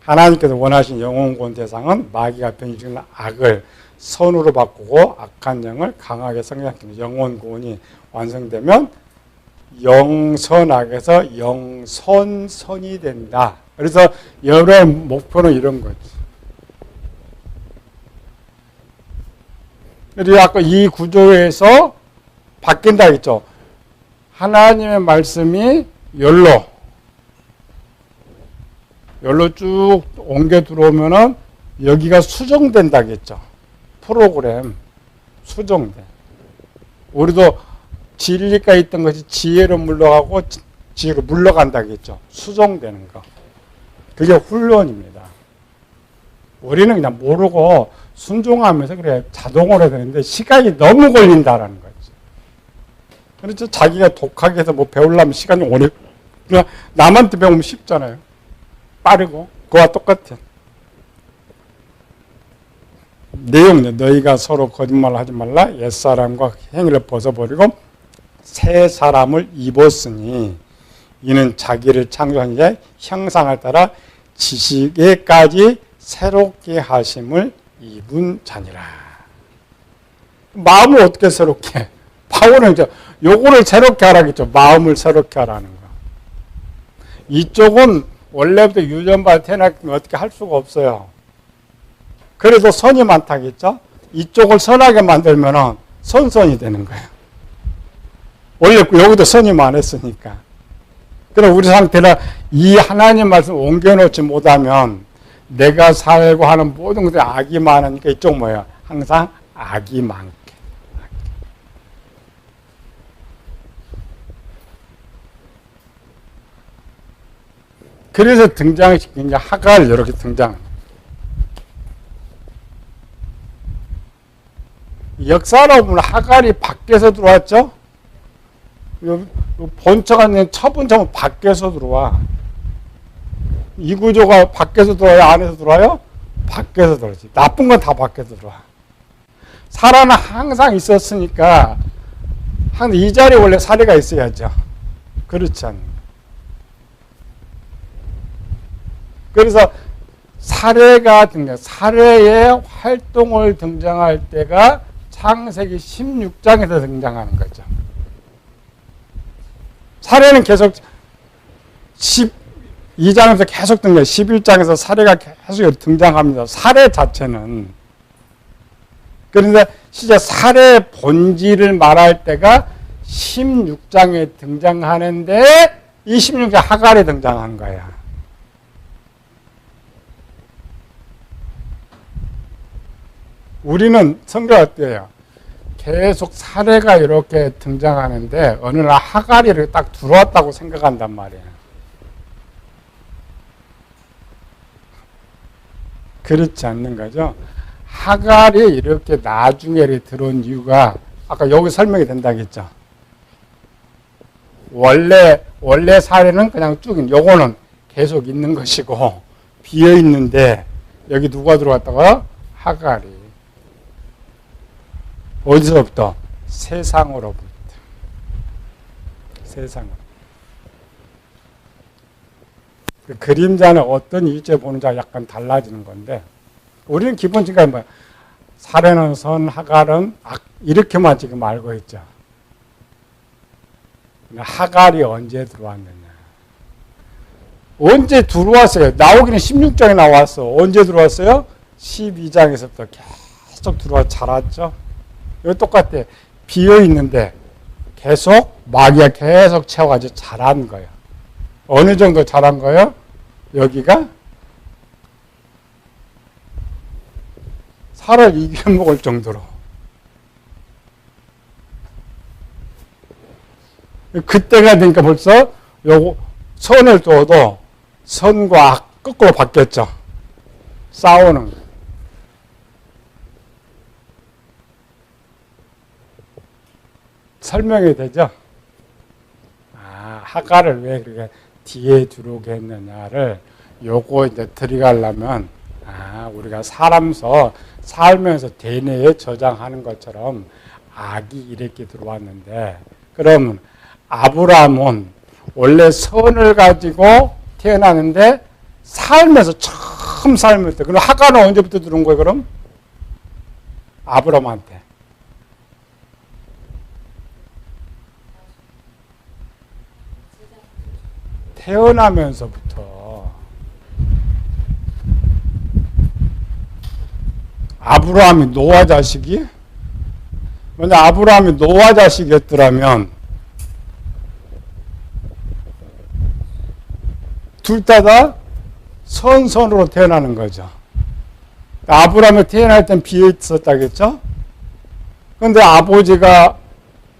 Speaker 1: 하나님께서 원하신 영혼구원 대상은 마귀가 변질시키는 악을 선으로 바꾸고 악한 영을 강하게 성장시키는 영혼구원이 완성되면 영선악에서 영선선이 된다. 그래서 여러의 목표는 이런 거지. 그리고 아까 이 구조에서 바뀐다 했죠. 하나님의 말씀이 열로 쭉 옮겨 들어오면은 여기가 수정된다 했죠. 프로그램 수정돼. 우리도 진리가 있던 것이 지혜로 물러가고 지혜로 물러간다 했죠. 수정되는 거. 그게 훈련입니다. 우리는 그냥 모르고 순종하면서 그래 자동으로 되는데 시간이 너무 걸린다라는 거죠. 그렇죠. 자기가 독하게 해서 뭐 배우려면 시간이 오래. 그냥 남한테 배우면 쉽잖아요. 빠르고 그와 똑같아. 내용은 너희가 서로 거짓말을 하지 말라. 옛사람과 행위를 벗어버리고 새 사람을 입었으니 이는 자기를 창조한 자의 형상을 따라 지식에까지 새롭게 하심을 입은 자니라. 마음을 어떻게 새롭게? 바울은 이제 요거를 새롭게 하라겠죠. 마음을 새롭게 하라는 거. 이쪽은 원래부터 유전받아 태어났기 어떻게 할 수가 없어요. 그래서 선이 많다겠죠. 이쪽을 선하게 만들면은 선선이 되는 거예요. 원래 여기도 선이 많았으니까. 그럼 우리 상태는 이 하나님 말씀 옮겨놓지 못하면 내가 살고 하는 모든 것들이 악이 많으니까 이쪽 뭐예요? 항상 악이 많게. 그래서 등장시킨 게 하갈 이렇게 등장합니다. 역사로 보면 하갈이 밖에서 들어왔죠? 본처가 있는 첫 번째는 밖에서 들어와. 이 구조가 밖에서 들어와요? 안에서 들어와요? 밖에서 들어오지. 나쁜 건 다 밖에서 들어와. 사라는 항상 있었으니까 항상 이 자리에 원래 사례가 있어야죠. 그렇지 않나요? 그래서 사례가 사례의 활동을 등장할 때가 창세기 16장에서 등장하는 거죠. 사례는 계속 12장에서 계속 등장, 11장에서 사례가 계속 등장합니다. 사례 자체는. 그런데 실제 사례 본질을 말할 때가 16장에 등장하는데 이 16장 하갈에 등장한 거야. 우리는 성경 어때요? 계속 사례가 이렇게 등장하는데 어느 날 하갈이 이렇게 딱 들어왔다고 생각한단 말이에요. 그렇지 않는 거죠. 하갈이 이렇게 나중에 들어온 이유가 아까 여기 설명이 된다겠죠. 원래 사례는 그냥 쭉 요거는 계속 있는 것이고 비어 있는데 여기 누가 들어왔다가 하갈이 어디서부터? 세상으로부터. 세상으로. 그 그림자는 어떤 일제 보는지가 약간 달라지는 건데 우리는 기본적으로 뭐야? 살에는 선, 하갈은 악 이렇게만 지금 알고 있죠. 하갈이 언제 들어왔느냐? 언제 들어왔어요? 나오기는 16장에 나왔어. 언제 들어왔어요? 12장에서부터 계속 들어와 자랐죠. 이거 똑같아. 비어 있는데 계속 마귀가 계속 채워가지고 자란 거예요. 어느 정도 자란 거예요? 여기가 살을 이겨먹을 정도로. 그때가 되니까 벌써 요거 선을 둬도 선과 악 거꾸로 바뀌었죠. 싸우는 거. 설명이 되죠? 아, 하갈을 왜 그렇게 뒤에 들어오게 했느냐를 요거 이제 들어가려면 우리가 살면서 대뇌에 저장하는 것처럼 악이 이렇게 들어왔는데 그러면 아브라함은 원래 선을 가지고 태어나는데 살면서 처음 살면서 그럼 하갈은 언제부터 들어온 거예요 그럼? 아브라함한테. 태어나면서부터. 아브라함이 노아 자식이? 만약 아브라함이 노아 자식이었더라면 둘 다 선선으로 태어나는 거죠. 아브라함이 태어날 땐 비어 있었다겠죠? 그런데 아버지가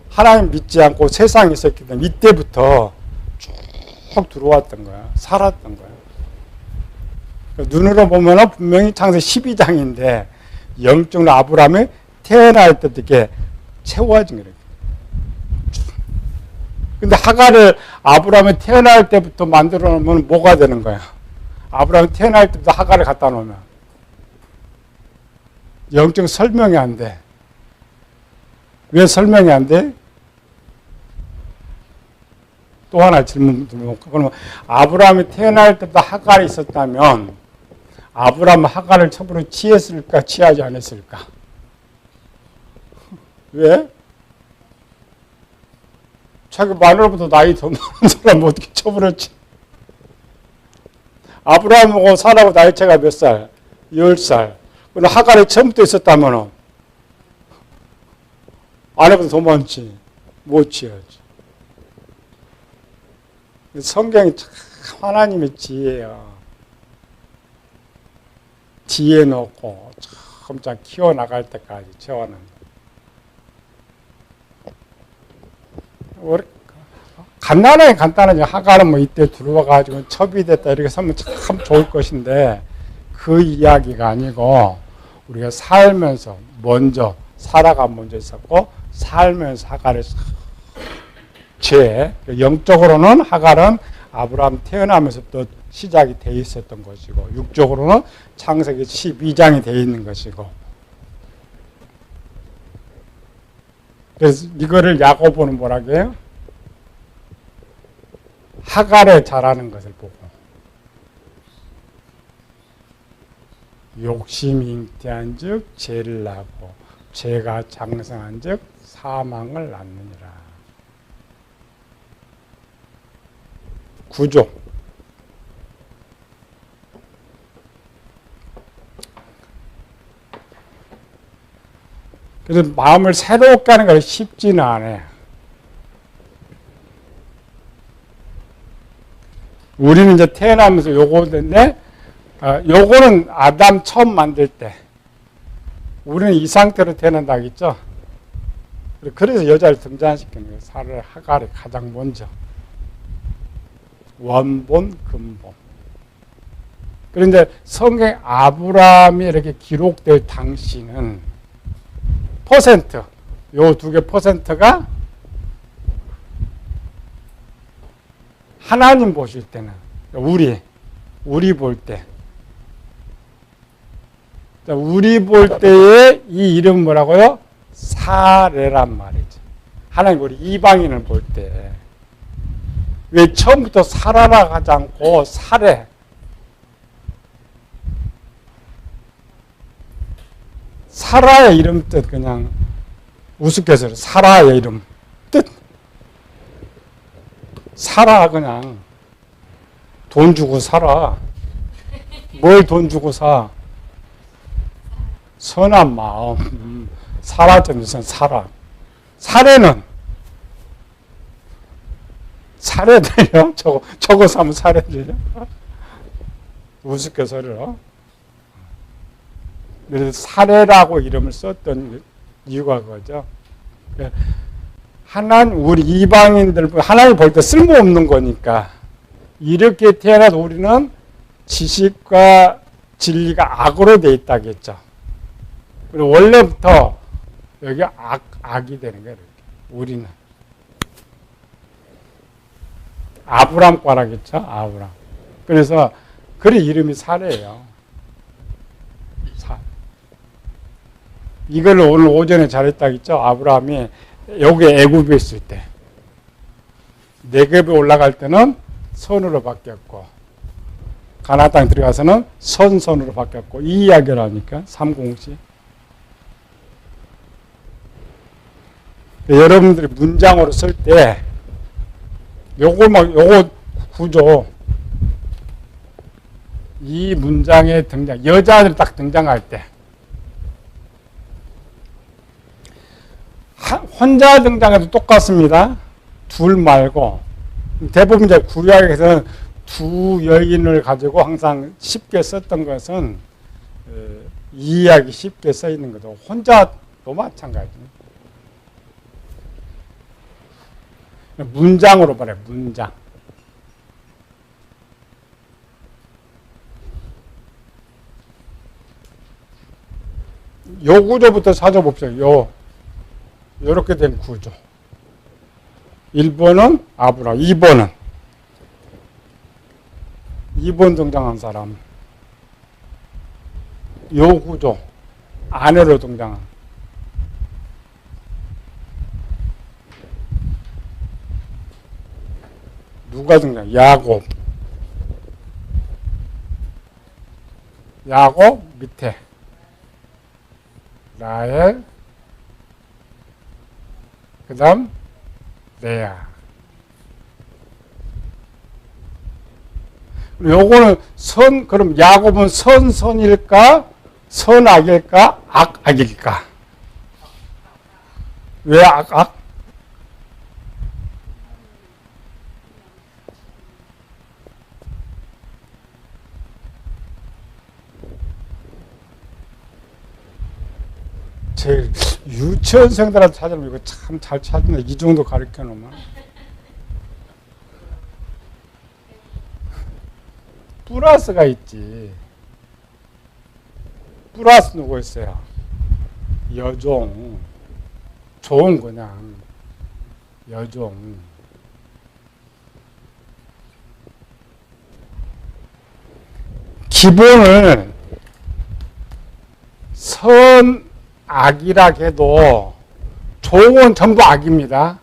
Speaker 1: 하나님 믿지 않고 세상에 있었기 때문에 이때부터 쭉 들어왔던 거야. 살았던 거야. 눈으로 보면 분명히 창세기 12장인데 영적으로 아브라함이 태어날 때 이렇게 채워진 거예요. 근데 하갈을 아브라함이 태어날 때부터 만들어 놓으면 뭐가 되는 거야? 아브라함이 태어날 때부터 하갈을 갖다 놓으면 영적 설명이 안 돼. 왜 설명이 안 돼? 또 하나 질문 드려볼까? 그러면 아브라함이 태어날 때부터 하갈이 있었다면 아브라함은 하갈을 첩으로 취했을까 취하지 않았을까? 왜? 자기 마누라보다 나이 더 많은 사람 어떻게 첩으로지? 아브라함하고 사라하고 나이 차이가 몇 살? 10살. 그럼 하갈이 처음부터 있었다면 아내보다 더 많지. 못 취하지. 성경이 참 하나님의 지혜예요. 지혜 놓고 참 키워나갈 때까지 채워는. 간단하지. 하갈은 뭐 이때 들어와가지고 첩이 됐다 이렇게 쓰면 참 좋을 것인데 그 이야기가 아니고 우리가 살면서 먼저 사라가 먼저 있었고 살면서 하갈의 영적으로는 하갈은 아브라함 태어나면서부터 시작이 돼 있었던 것이고 육적으로는 창세기 12장이 돼 있는 것이고 그래서 이거를 야고보는 뭐라고 해요? 하갈에 자라는 것을 보고 욕심이 잉태한 즉 죄를 낳고 죄가 장성한 즉 사망을 낳느니라. 구조. 그래서 마음을 새롭게 하는 것이 쉽지는 않아요. 우리는 이제 태어나면서 요거인데, 요거는 아담 처음 만들 때, 우리는 이 상태로 태어난다 하겠죠? 그래서 여자를 등장시키는 거예요. 살을 하갈이 가장 먼저. 원본, 근본. 그런데 성경에 아브라함이 이렇게 기록될 당시는 퍼센트, 요 두 개 퍼센트가 하나님 보실 때는 우리 볼 때. 우리 볼 때의 이 이름 뭐라고요? 사례란 말이죠. 하나님 우리 이방인을 볼 때. 왜 처음부터 사라라 하지 않고 사례. 사라의 이름 뜻 그냥 우스갯소리 사라의 이름 뜻. 살아 그냥 돈 주고 살아. 뭘 돈 주고 사? 선한 마음. 살아점에서 살아. 사례는 사례 들려? 저거 사면 사례 들려? 우스갯소리로. 그래서 사례라고 이름을 썼던 이유가 그거죠. 하나님, 우리 이방인들, 하나님 볼 때 쓸모없는 거니까, 이렇게 태어나도 우리는 지식과 진리가 악으로 돼 있다겠죠. 그리고 원래부터 여기 악이 되는 거예요. 우리는. 아브람과라겠죠? 아브람. 그래서, 그래 이름이 사례예요. 이걸 오늘 오전에 잘했다겠죠? 아브라함이 여기 애굽에 있을 때. 네겝에 올라갈 때는 선으로 바뀌었고, 가나안 땅에 들어가서는 선으로 바뀌었고, 이 이야기를 하니까, 삼공시. 여러분들이 문장으로 쓸 때, 요거 구조, 이 문장에 여자들 딱 등장할 때, 혼자 등장해도 똑같습니다. 둘 말고. 대부분 이제 구약에서는 두 여인을 가지고 항상 쉽게 썼던 것은 이해하기 쉽게 써 있는 거죠. 혼자도 마찬가지입니다. 문장으로 말해, 문장. 요 구조부터 찾아봅시다. 요렇게 된 구조. 1번은 아브라, 2번은 2번 등장한 사람. 요 구조. 아내로 등장한. 누가 등장? 야곱. 야곱 밑에 라헬, 그 다음 레아. 요거는 그럼 야곱은 선일까? 선악일까? 악일까? 왜 악? 제일 유치원생들한테 찾으면 이거 참 잘 찾네. 이 정도 가르쳐 놓으면. 플러스가 있지. 플러스 누구 있어요? 여종. 좋은 그냥. 여종. 기본을 악이라 해도 좋은 건 전부 악입니다.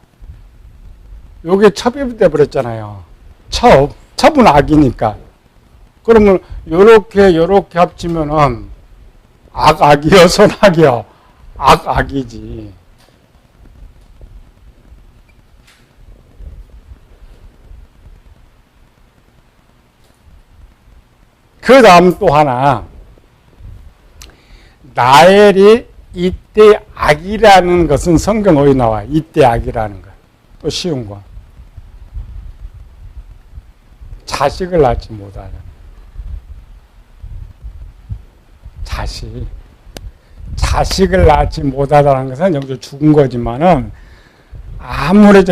Speaker 1: 요게 첩이 돼버렸잖아요. 첩은 악이니까. 그러면 요렇게 합치면은 악이요, 선악이요. 악이지. 그 다음 또 하나. 나엘이 이때 악이라는 것은 성경 어디 나와요? 이때 악이라는 것. 또 쉬운 거. 자식을 낳지 못하는. 자식을 낳지 못하다는 것은 여기서 죽은 거지만은 아무리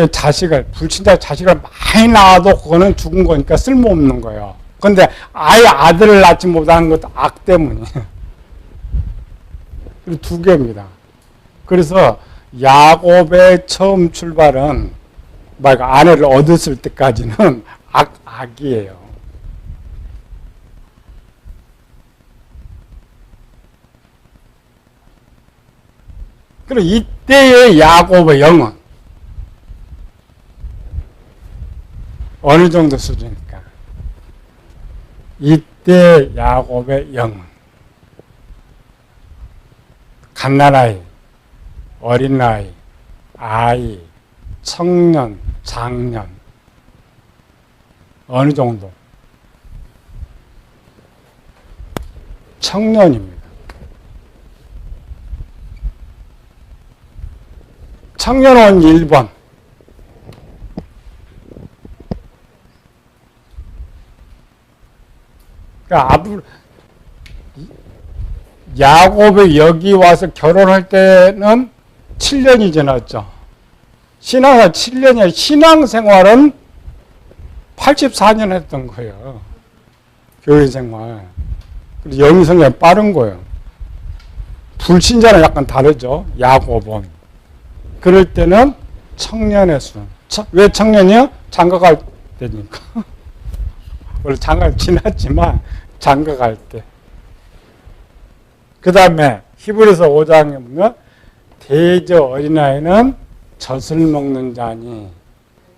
Speaker 1: 불친자 자식을 많이 낳아도 그거는 죽은 거니까 쓸모없는 거예요. 근데 아예 아들을 낳지 못하는 것도 악 때문이에요. 두 개입니다. 그래서 야곱의 처음 출발은 아내를 얻었을 때까지는 악이에요. 그럼 이때의 야곱의 영은 어느 정도 수준일까? 이때 야곱의 영은 갓난아이, 어린아이, 아이, 청년, 장년 어느 정도? 청년입니다. 청년은 1번. 그러니까 야곱이 여기 와서 결혼할 때는 7년이 지났죠. 신앙생활 7년이야. 신앙생활은 84년 했던 거예요. 교회생활. 그리고 영성이 빠른 거예요. 불신자는 약간 다르죠. 야곱은. 그럴 때는 청년의 수. 왜 청년이요? 장가갈 때니까. 원래 장가 지났지만 장가갈 때. 그 다음에 히브리서 5장에 보면 대저 어린아이는 젖을 먹는 자니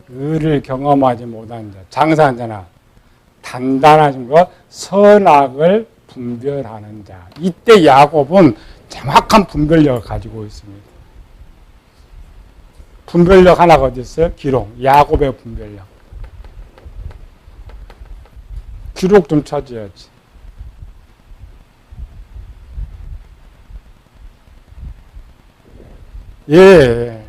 Speaker 1: 의를 경험하지 못한 자. 장사한 자나 단단하신 것 선악을 분별하는 자. 이때 야곱은 정확한 분별력을 가지고 있습니다. 분별력 하나가 어디 있어요? 기록. 야곱의 분별력. 기록 좀 찾아야지. 예.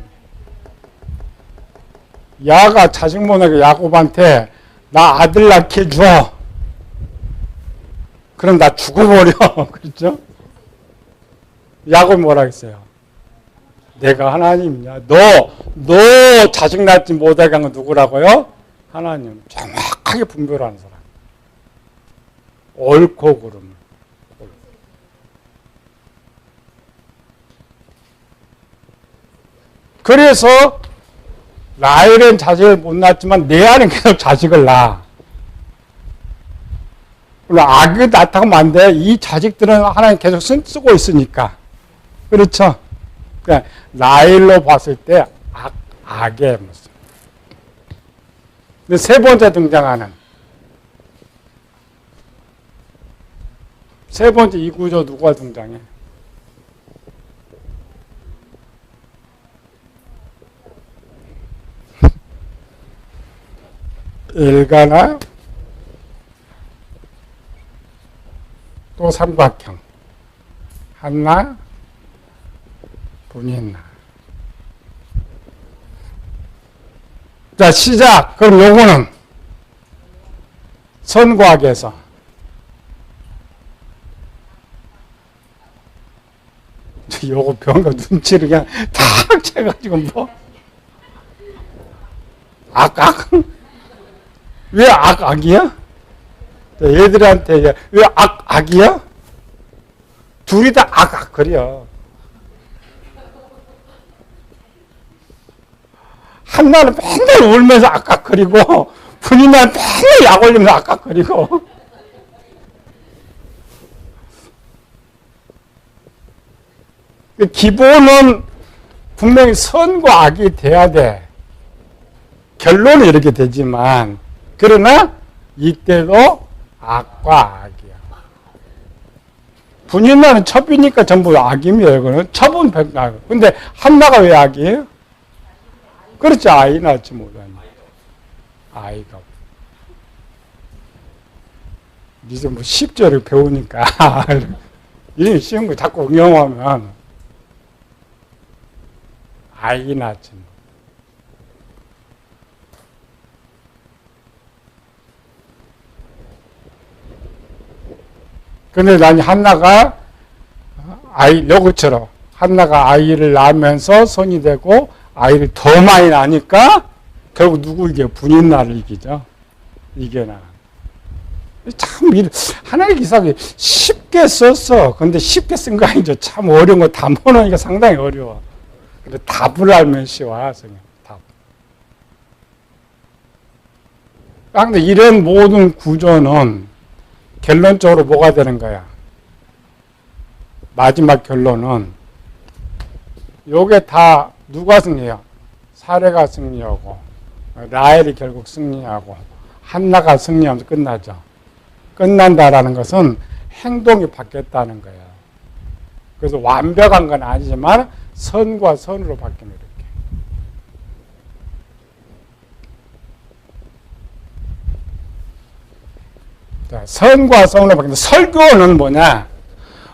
Speaker 1: 야가 자식 못 낳게 야곱한테 나 아들 낳게 해줘. 그럼 나 죽어버려. 그렇죠? 야곱이 뭐라 했어요? 내가 하나님이냐? 너 자식 낳지 못하게 한 건 누구라고요? 하나님. 정확하게 분별하는 사람. 옳고 그름. 그래서 라헬은 자식을 못 낳았지만 내 안에 계속 자식을 낳아. 물론 악이 나타나면 안 돼. 이 자식들은 하나님 계속 쓰고 있으니까. 그렇죠? 그러니까 라헬로 봤을 때 악의 모습. 근데 세 번째 등장하는 세 번째 이 구조 누가 등장해? 일가나 또 삼각형 한나 분인나. 자 시작. 그럼 요거는 선과학에서 요거 병가 눈치를 그냥 탁 채가지고 뭐 악? 왜 악이야? 얘들한테 왜 악이야? 둘이 다 악거려. 한나는 맨날 울면서 악거리고 분이나는 맨날 약 올리면서 악거리고. 기본은 분명히 선과 악이 돼야 돼. 결론은 이렇게 되지만 그러나 이때도 악과 악이야. 분인나는 첩이니까 전부 악입니다. 이거는 첩은 악. 근데 한나가 왜 악이에요? 그렇지. 아이 낳지 못하니. 아이가. 이제 뭐 10절을 배우니까 이런 쉬운 거 자꾸 응용하면 아이 낳지. 근데 난 한나가 요것처럼 한나가 아이를 낳으면서 손이 되고 아이를 더 많이 낳으니까 결국 누구 이겨? 분인나를 이기죠. 이겨나. 참 하나의 기사가 쉽게 썼어. 근데 쉽게 쓴 거 아니죠. 참 어려운 거 담아놓으니까 상당히 어려워. 근데 답을 알면 쉬워. 답. 근데 이런 모든 구조는 결론적으로 뭐가 되는 거야? 마지막 결론은 요게 다 누가 승리해요? 사례가 승리하고 라헬이 결국 승리하고 한나가 승리하면서 끝나죠. 끝난다라는 것은 행동이 바뀌었다는 거예요. 그래서 완벽한 건 아니지만 선과 선으로 바뀌는 이렇게. 자, 선과 선으로 바뀌는 설교는 뭐냐?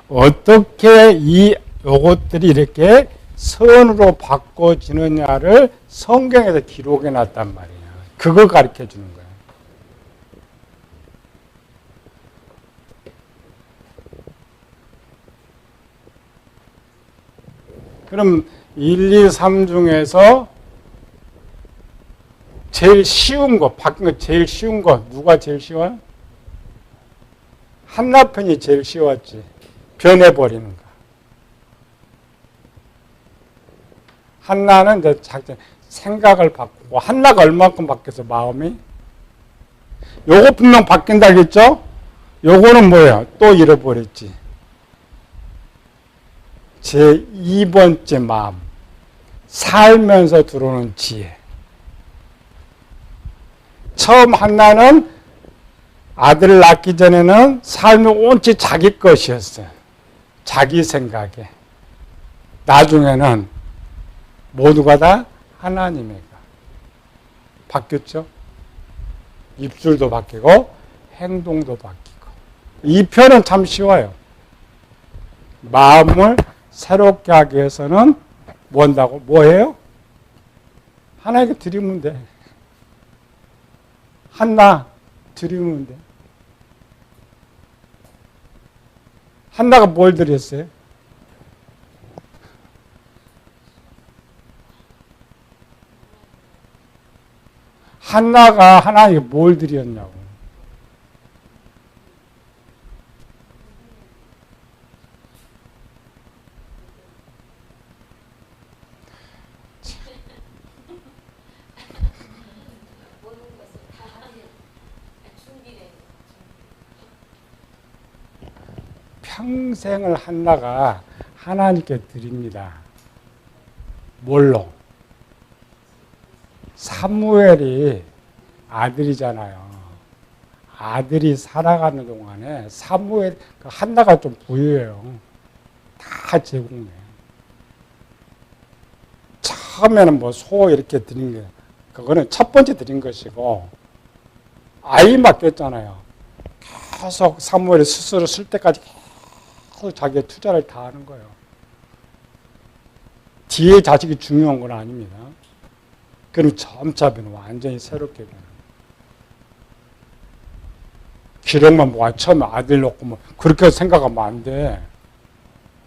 Speaker 1: 어떻게 요것들이 이렇게 선으로 바꿔지느냐를 성경에서 기록해 놨단 말이에요. 그걸 가르쳐 주는 거예요. 그럼 1, 2, 3 중에서 제일 쉬운 거, 바뀐 거 제일 쉬운 거, 누가 제일 쉬워요? 한나 편이 제일 쉬웠지. 변해버리는 거. 한나는 이제 자기 생각을 바꾸고, 한나가 얼마큼 바뀌었어, 마음이? 요거 분명 바뀐다 그랬죠? 요거는 뭐예요? 또 잃어버렸지. 제 2번째 마음. 살면서 들어오는 지혜. 처음 한나는 아들을 낳기 전에는 삶이 온전히 자기 것이었어요. 자기 생각에. 나중에는 모두가 다 하나님의 것. 바뀌었죠? 입술도 바뀌고 행동도 바뀌고. 이 편은 참 쉬워요. 마음을 새롭게 하기 위해서는 뭐 한다고? 뭐해요? 하나님께 드리면 돼. 한나 드리면 돼. 한나가 뭘 드렸어요? 한나가 하나님께 뭘 드렸냐고. 평생을 한나가 하나님께 드립니다. 뭘로? 사무엘이 아들이잖아요. 아들이 살아가는 동안에 사무엘, 한나가 좀 부유해요. 다 제공해. 처음에는 뭐 소 이렇게 드린 게, 그거는 첫 번째 드린 것이고, 아이 맡겼잖아요. 계속 사무엘이 스스로 쓸 때까지 계속 자기의 투자를 다 하는 거예요. 뒤에 자식이 중요한 건 아닙니다. 그럼 점차 변해. 완전히 새롭게 변해. 기록만 모아 처음에 아들 놓고 뭐 그렇게 생각하면 안 돼.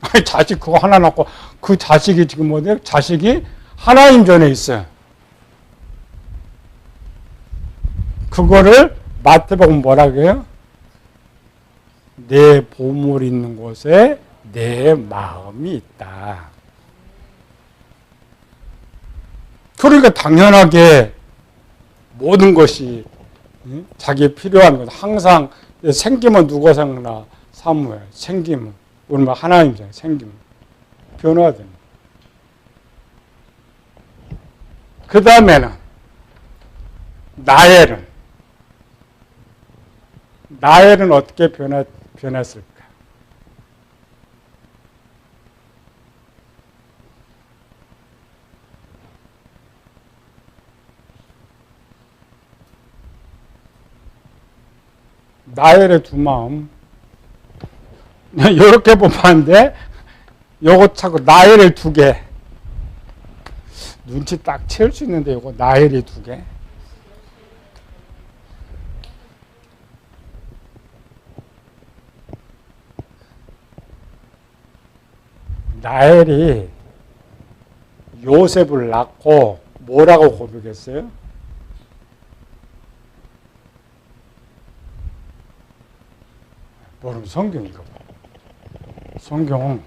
Speaker 1: 아니, 자식 그거 하나 낳고 그 자식이 지금 뭐냐? 자식이 하나님 전에 있어요. 그거를 마태복음 뭐라고 해요? 내 보물 있는 곳에 내 마음이 있다. 그러니까 당연하게 모든 것이 자기에 필요한 것. 항상 생기면 누가 생각나? 사무엘. 생기면 우리 말 하나님이잖아요. 생기면 변화되는. 그 다음에는 나엘은 어떻게 변했을까? 나엘의 두 마음. 이렇게 보면 안 돼. 요거 차고 나엘의 두 개. 눈치 딱 채울 수 있는데 요거 나엘이 두 개. 나엘이 요셉을 낳고 뭐라고 고백했어요? 모르면 성경인가 봐. 성경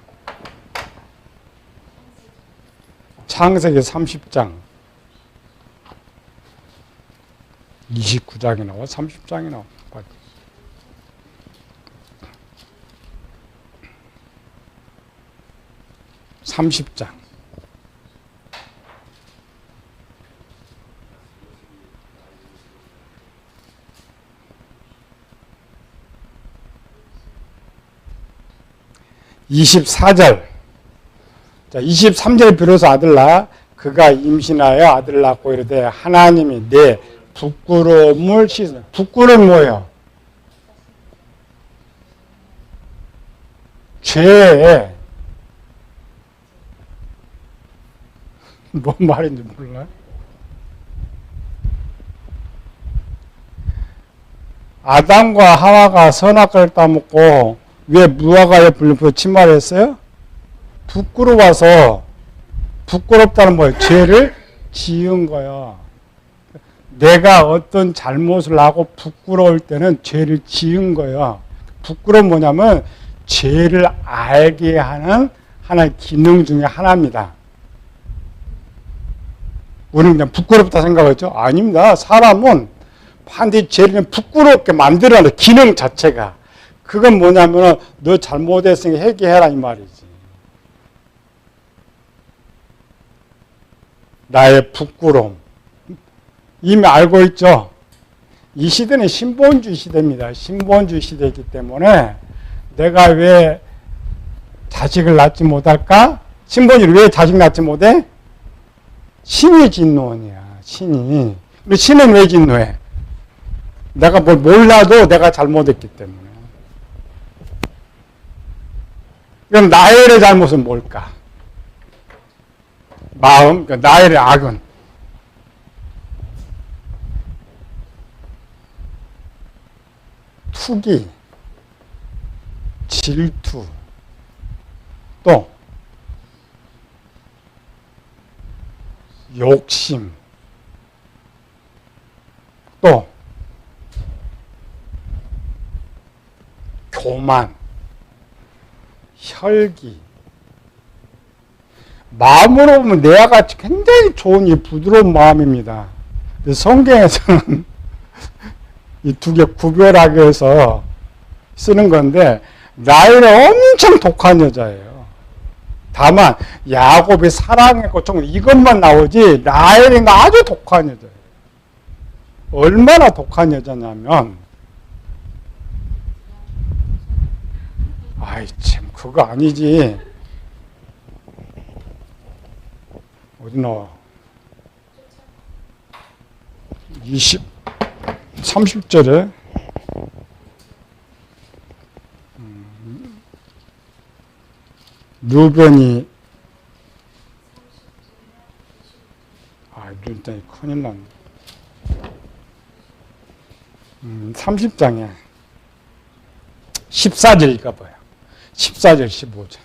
Speaker 1: 창세기 30장 29장이 나와 30장이 나와. 30장 24절. 자, 23절 비로소 아들 낳아 그가 임신하여 아들 낳고 이르되 하나님이 내 부끄러움을 씻어. 부끄러움은 뭐예요? 죄에 뭔 말인지 몰라요? 아담과 하와가 선악과를 따먹고 왜 무화과에 불려서 침마를 했어요? 부끄러워서. 부끄럽다는 뭐예요? 죄를 지은 거야. 내가 어떤 잘못을 하고 부끄러울 때는 죄를 지은 거야. 부끄러움 뭐냐면 죄를 알게 하는 하나의 기능 중에 하나입니다. 우리는 그냥 부끄럽다 생각하죠? 아닙니다. 사람은 반드시 죄를 부끄럽게 만들어내는 기능 자체가. 그건 뭐냐면 너 잘못했으니까 회개해라 이 말이지. 나의 부끄러움. 이미 알고 있죠? 이 시대는 신본주의 시대입니다. 신본주의 시대이기 때문에 내가 왜 자식을 낳지 못할까? 신본주의를 왜 자식 낳지 못해? 신이 진노원이야. 신이. 근데 신은 왜 진노해? 내가 뭘 몰라도 내가 잘못했기 때문에. 그럼 나엘의 잘못은 뭘까? 마음, 그러니까 나엘의 악은 투기, 질투, 또 욕심, 또 교만, 혈기. 마음으로 보면 내아같이 굉장히 좋은 이 부드러운 마음입니다. 성경에서는 이 두 개 구별하기 위해서 쓰는 건데 라헬은 엄청 독한 여자예요. 다만 야곱이 사랑했고 이것만 나오지 라헬은 아주 독한 여자예요. 얼마나 독한 여자냐면 아이 참 그거 아니지. 어디 나와? 30절에 르벤이 진짜 큰일 났네. 30장에 14절 읽어봐요. 14절 15절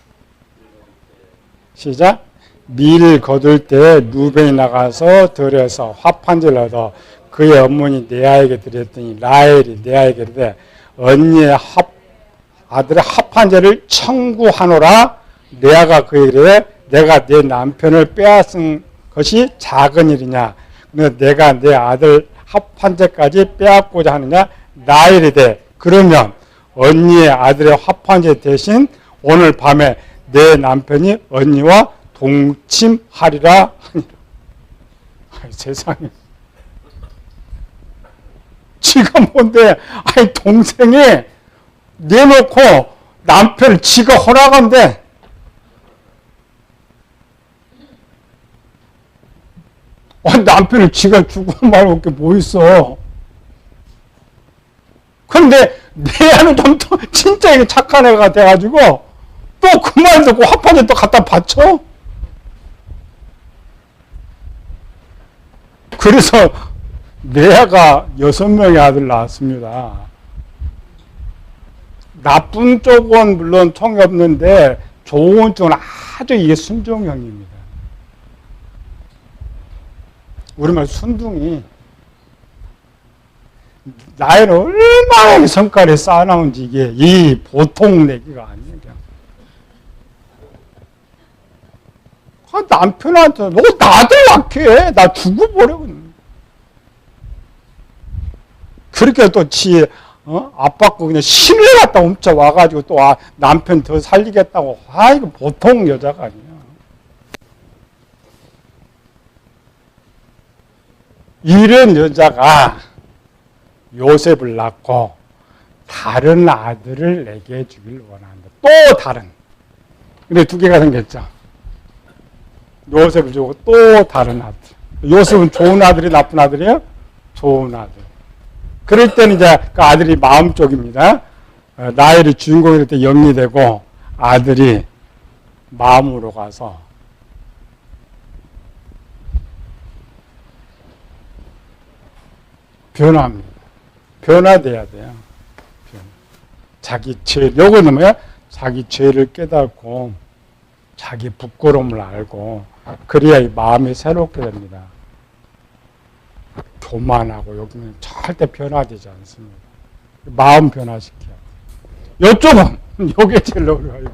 Speaker 1: 시작. 밀을 거둘 때 루벤이 나가서 들여서 합판지를 얻어 그의 어머니 레아에게 드렸더니 라헬이 레아에게 이르되 언니의 아들의 합판제를 청구하노라. 레아가 그에게 이르되 내가 내 남편을 빼앗은 것이 작은 일이냐. 내가 내 아들 합판제까지 빼앗고자 하느냐. 라헬이 되 그러면 언니의 아들의 합판제 대신 오늘 밤에 내 남편이 언니와 동침하리라 하니라. 세상에. 지가 뭔데, 동생이 내놓고 남편을 지가 허락한대. 남편을 지가 주고 말고 게 뭐 있어. 그런데 내 아는 좀 진짜 이게 착한 애가 돼가지고 또 그 말 듣고 합판에 또 갖다 바쳐? 그래서 레아가 6명의 아들 낳았습니다. 나쁜 쪽은 물론 통이 없는데 좋은 쪽은 아주 이게 순종형입니다. 우리말 순둥이. 나이는 얼마나 성깔이 쌓아나온지 이게 이 보통 내기가 아니에요. 남편한테 너 나들 낳게 나 죽어버려. 그렇게 또 지 아빠 거 그냥 신을 갖다 훔쳐 와가지고 또 남편 더 살리겠다고. 이거 보통 여자가 아니야. 이런 여자가 요셉을 낳고 다른 아들을 내게 주길 원한다. 또 다른. 근데 두 개가 생겼죠. 요셉을 주고 또 다른 아들. 요셉은 좋은 아들이 나쁜 아들이에요? 좋은 아들. 그럴 때는 이제 그 아들이 마음 쪽입니다. 나엘이 주인공이 될 때 영이 되고 아들이 마음으로 가서 변화합니다. 변화돼야 돼요. 자기 죄, 요거는 뭐야? 자기 죄를 깨닫고 자기 부끄러움을 알고 그래야 이 마음이 새롭게 됩니다. 교만하고 여기는 절대 변화되지 않습니다. 마음 변화시켜야 돼요. 이쪽은 요게 제일 어려워요.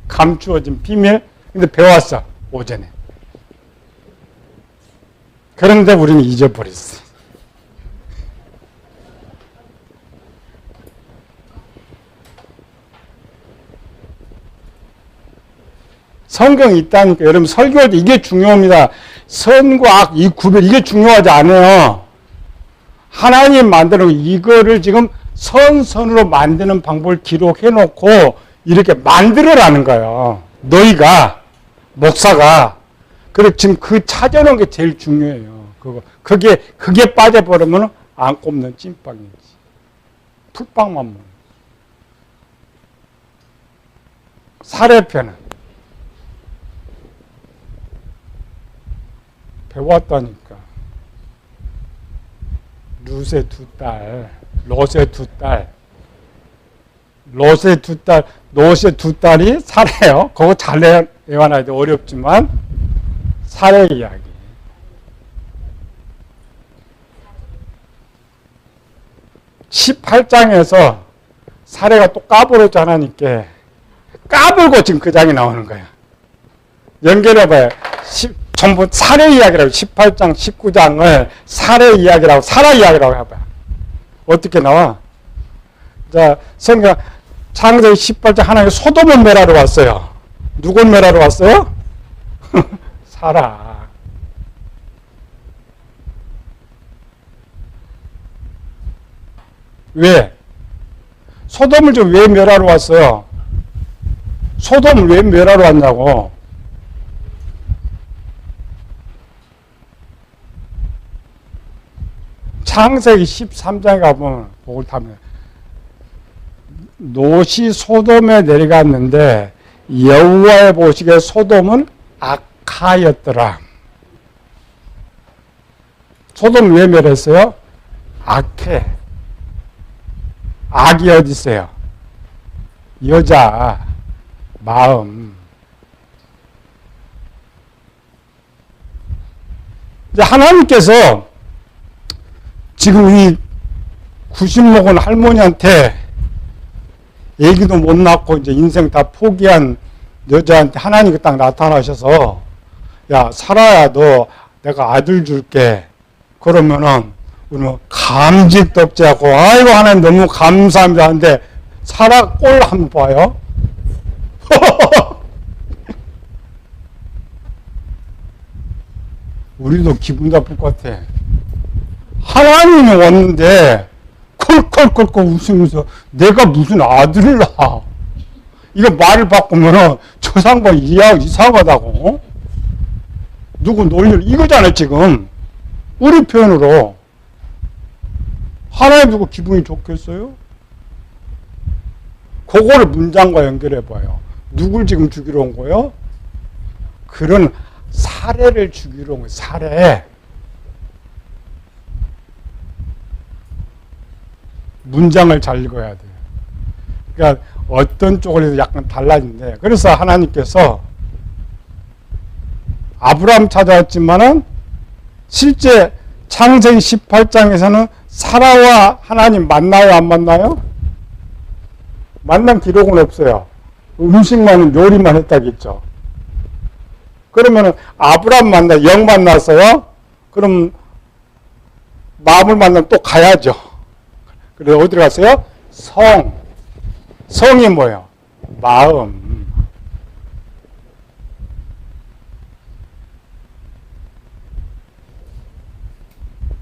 Speaker 1: 감추어진 비밀. 근데 배웠어 오전에. 그런데 우리는 잊어버렸어. 성경이 있다니까. 여러분 설교할 때 이게 중요합니다. 선과 악, 이 구별, 이게 중요하지 않아요. 하나님 만드는 이거를 지금 선으로 만드는 방법을 기록해 놓고 이렇게 만들어라는 거예요. 너희가, 목사가. 그리고 지금 그 찾아놓은 게 제일 중요해요. 그게 빠져버리면 안 꼽는 찐빵이지. 풀빵만 먹는. 사례편은 배웠다니까. 롯의 두 딸, 롯의 두 딸이 사례요. 그거 잘 외워놔야 돼. 어렵지만 사례 이야기. (18장에서) 사례가 또 까불었지 않으니까 까불고 지금 그 장이 나오는 거야. 연결해봐요. 전부 사례 이야기라고. 18장, 19장을 사례 이야기라고, 사라 이야기라고 해봐요. 어떻게 나와? 자, 성경 창세기 18장 하나님이 소돔을 멸하러 왔어요. 누굴 멸하러 왔어요? 사라. 왜? 소돔을 좀 왜 멸하러 왔어요? 소돔을 왜 멸하러 왔냐고. 창세기 13장에 가보면 복을 타면 롯이 소돔에 내려갔는데 여호와의 보시기에 소돔은 악하였더라. 소돔을 왜 멸했어요? 악해. 악이 어디 있어요? 여자 마음. 이제 하나님께서 지금 이 90 먹은 할머니한테 애기도 못 낳고 이제 인생 다 포기한 여자한테 하나님이 딱 나타나셔서 야, 사라야, 너 내가 아들 줄게. 그러면은 우리는 감직덕지하고 아이고 하나님 너무 감사합니다 하는데 사라 꼴 한번 봐요. 우리도 기분 나쁠 것 같아. 하나님이 왔는데 콜콜콜콜 웃으면서 내가 무슨 아들을 낳아. 이거 말을 바꾸면은 저 상관 이상하다고. 누구 놀려 이거잖아요 지금. 우리 표현으로. 하나님 두고 기분이 좋겠어요? 그거를 문장과 연결해봐요. 누굴 지금 죽이러 온 거예요? 그런 사례를 죽이러 온 거예요. 사례. 문장을 잘 읽어야 돼요. 그러니까 어떤 쪽으로 해서 약간 달라진대. 그래서 하나님께서 아브라함 찾아왔지만은 실제 창세기 18장에서는 사라와 하나님 만나요, 안 만나요? 만난 기록은 없어요. 음식만은 요리만 했다겠죠. 그러면은 아브라함 영 만났어요? 그럼 마음을 만나면 또 가야죠. 그래서 어디로 갔어요? 성이 뭐예요? 마음.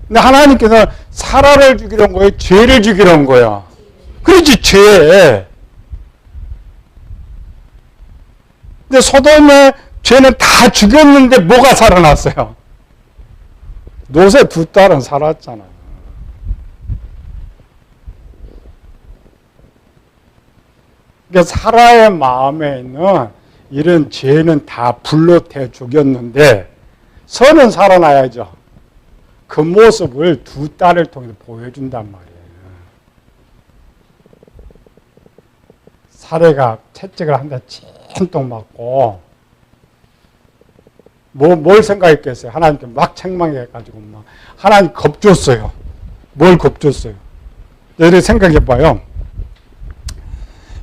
Speaker 1: 근데 하나님께서 사라를 죽이러 온 거예요? 죄를 죽이러 온 거예요? 그렇지, 죄. 근데 소돔의 죄는 다 죽였는데 뭐가 살아났어요? 롯의 두 딸은 살았잖아요. 그러니까 사라의 마음에 있는 이런 죄는 다 불로 태 죽였는데 선은 살아나야죠. 그 모습을 두 딸을 통해서 보여준단 말이에요. 사례가 채찍을 한 대 칭통 맞고 뭘 생각했겠어요? 하나님께 막 책망해가지고 막 하나님 겁줬어요. 뭘 겁줬어요? 이렇게 생각해봐요.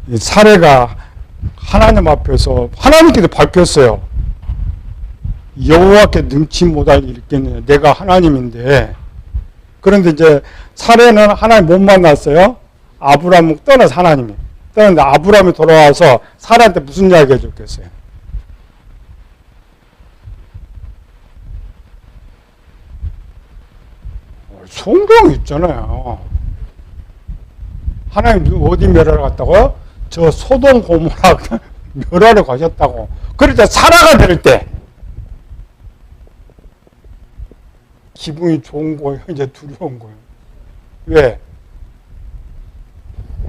Speaker 1: 이 사례가 하나님 앞에서 하나님께도 밝혔어요. 여호와께 능치 못할 일이 있겠느냐. 내가 하나님인데. 그런데 이제 사례는 하나님 못 만났어요. 아브라함을 떠나서 하나님이. 떠났는데 아브라함이 돌아와서 사례한테 무슨 이야기 해줬겠어요? 성경 있잖아요. 하나님 어디 멸하러 갔다고요? 저 소돔 고모라 멸하러 가셨다고. 그러니까 사라가 될 때 기분이 좋은 거예요? 이제 두려운 거예요? 왜?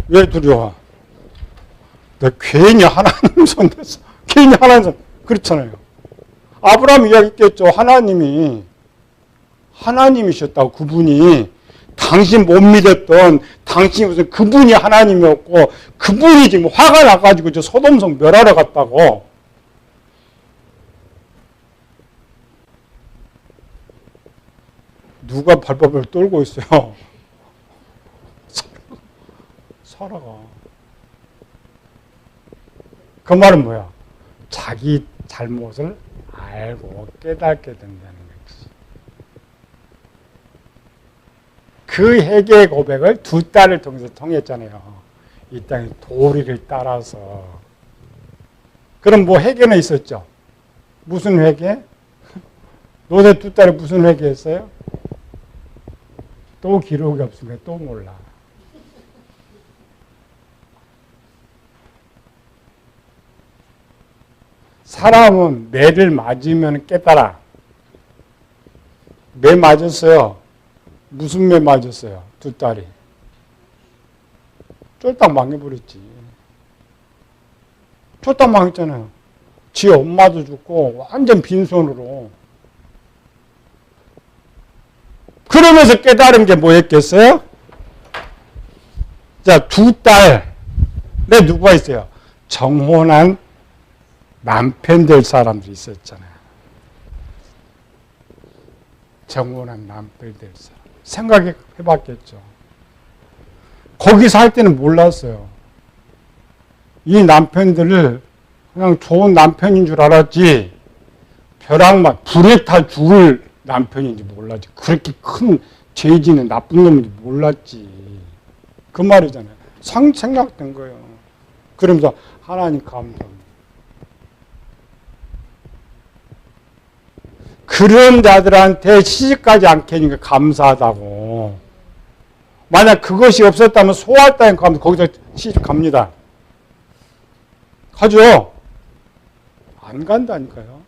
Speaker 1: 왜 두려워? 내가 괜히 하나님 손댔어. 괜히 하나님 손. 그렇잖아요. 아브라함 이야기 있겠죠. 하나님이셨다고. 그분이 당신 못 믿었던 당신이 무슨 그분이 하나님이었고 그분이 지금 화가 나가지고 저 소돔성 멸하러 갔다고. 누가 발버둥을 떨고 있어요? 사라가. 그 말은 뭐야? 자기 잘못을 알고 깨닫게 된다는 거지. 그 회개의 고백을 두 딸을 통해서 통했잖아요. 이 땅의 도리를 따라서. 그럼 뭐 회개는 있었죠? 무슨 회개? 롯의 두 딸이 무슨 회개했어요? 또 기록이 없으니까 또 몰라. 사람은 매를 맞으면 깨달아. 매 맞았어요. 무슨 매 맞았어요? 두 딸이. 쫄딱 망해버렸지. 쫄딱 망했잖아요. 지 엄마도 죽고 완전 빈손으로. 그러면서 깨달은 게 뭐였겠어요? 자, 두 딸에 누가 있어요? 정혼한 남편 될 사람들이 있었잖아요. 정혼한 남편 될 사람. 생각해 봤겠죠. 거기서 할 때는 몰랐어요. 이 남편들을 그냥 좋은 남편인 줄 알았지, 벼락만, 불에 타 죽을 남편인지 몰랐지. 그렇게 큰 죄 지는 나쁜 놈인지 몰랐지. 그 말이잖아요. 생각된 거예요. 그러면서 하나님 감사합니다. 그런 자들한테 시집가지 않게 하니까 감사하다고. 만약 그것이 없었다면 소할 땅에 가면 거기서 시집 갑니다. 가죠? 안 간다니까요.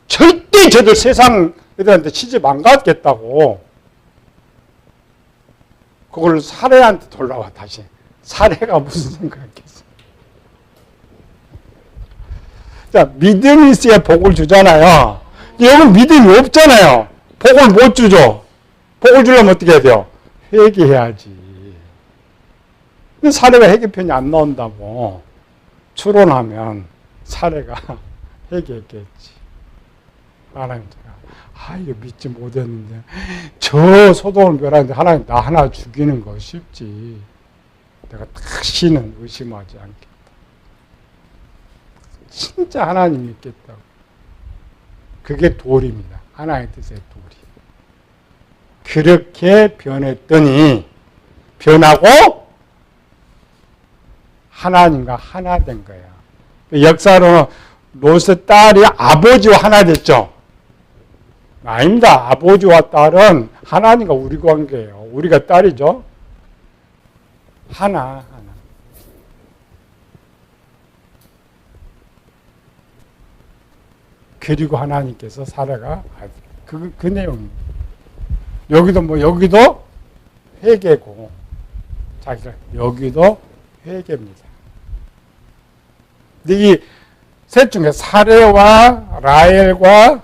Speaker 1: 절대 저들 세상 애들한테 시집 안 갔겠다고. 그걸 사례한테 돌아와 다시. 사례가 무슨 생각했겠어. 자, 믿음이 있어야 복을 주잖아요. 여기 믿음이 없잖아요. 복을 못 주죠. 복을 주려면 어떻게 해야 돼요? 회개해야지. 근데 사례가 회개편이 안 나온다고. 추론하면 사례가 회개했겠지. 하나님, 이거 믿지 못했는데, 저 소돔을 멸하는데 하나님 나 하나 죽이는 거 쉽지. 내가 다시는 의심하지 않겠다. 진짜 하나님 믿겠다고. 그게 도리입니다. 하나의 뜻의 도리. 그렇게 변했더니, 변하고 하나님과 하나 된 거예요. 역사로는 롯의 딸이 아버지와 하나 됐죠. 아닙니다. 아버지와 딸은 하나님과 우리 관계예요. 우리가 딸이죠. 하나. 그리고 하나님께서 살아가 그 내용입니다. 여기도 회개고 자기가 여기도 회개입니다. 근데 이 셋 중에 사레와 라헬과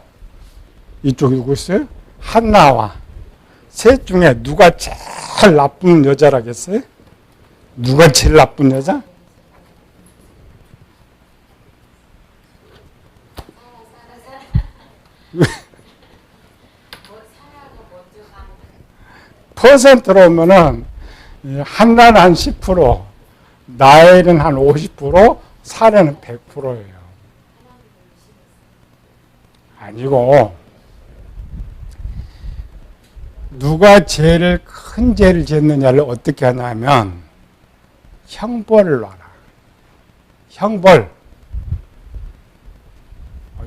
Speaker 1: 이쪽이 누구 있어요? 한나와 셋 중에 누가 제일 나쁜 여자라겠어요? 누가 제일 나쁜 여자? 퍼센트로 오면은 한나는 한 10%, 라헬은 한 50%, 사레는 100%예요. 아니고 누가 제일 큰 죄를 지었느냐를 어떻게 하냐면 형벌을 놔라. 형벌.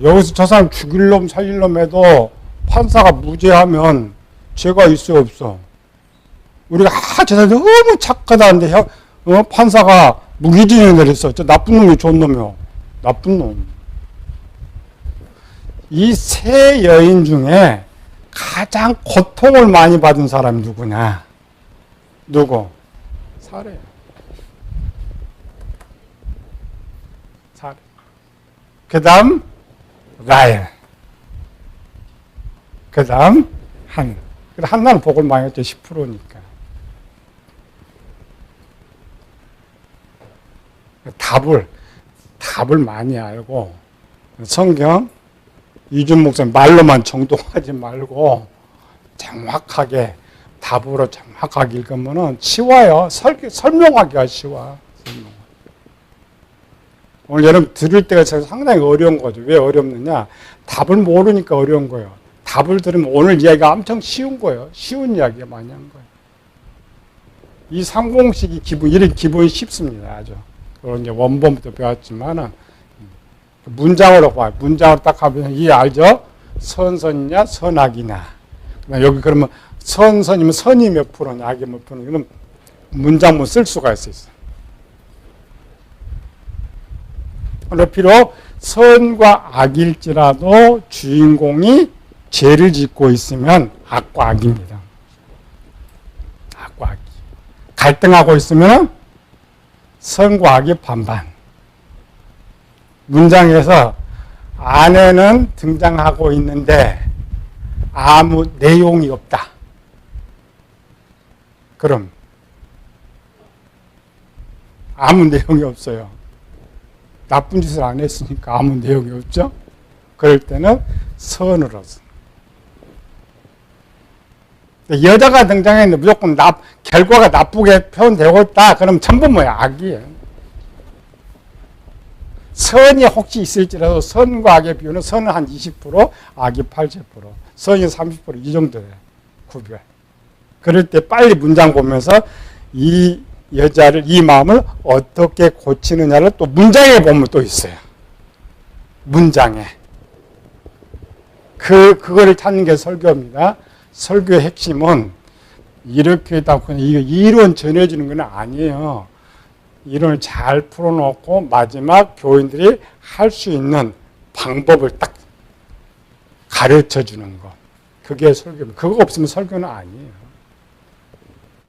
Speaker 1: 여기서 저 사람 죽일 놈 살릴 놈 해도 판사가 무죄하면 죄가 있어 없어? 우리가 저 사람 너무 착하다는데 판사가 무기징역 내렸어. 저 나쁜 놈이 좋은 놈이요. 나쁜 놈. 이 세 여인 중에 가장 고통을 많이 받은 사람이 누구냐? 누구? 사례. 사례. 그 다음 라헬. 그 다음 한나는 복을 많이 했죠. 10%니까. 답을 많이 알고 성경 이준 목사님 말로만 정독하지 말고 정확하게 답으로 정확하게 읽으면은 쉬워요. 설명하기가 쉬워. 오늘 여러분 들을 때가 상당히 어려운 거죠. 왜 어렵느냐? 답을 모르니까 어려운 거예요. 답을 들으면 오늘 이야기가 엄청 쉬운 거예요. 쉬운 이야기가 많이 한 거예요. 이 삼공식이 이런 기본이 쉽습니다. 아주. 그런 이제 원본부터 배웠지만은 문장으로 봐요. 문장으로 딱 하면 이해 알죠? 선선이냐 선악이냐. 여기 그러면 선선이면 선이 몇 프로냐 악이 몇 프로냐. 그럼 문장문 쓸 수가 있어. 비록 선과 악일지라도 주인공이 죄를 짓고 있으면 악과 악입니다. 악과 악이. 갈등하고 있으면 선과 악이 반반. 문장에서 아내는 등장하고 있는데 아무 내용이 없다. 그럼 아무 내용이 없어요. 나쁜 짓을 안 했으니까 아무 내용이 없죠. 그럴 때는 선으로. 여자가 등장했는데 무조건 결과가 나쁘게 표현되고 있다. 그럼 전부 뭐야? 악이에요. 선이 혹시 있을지라도 선과 악의 비율은 선은 한 20%, 악이 80%, 선이 30%이 정도예요. 구별. 그럴 때 빨리 문장 보면서 이 여자를, 이 마음을 어떻게 고치느냐를 또 문장에 보면 또 있어요. 문장에. 그거를 찾는 게 설교입니다. 설교의 핵심은 이렇게 딱 이론 전해주는 건 아니에요. 이론을 잘 풀어놓고 마지막 교인들이 할 수 있는 방법을 딱 가르쳐 주는 거. 그게 설교입니다. 그거 없으면 설교는 아니에요.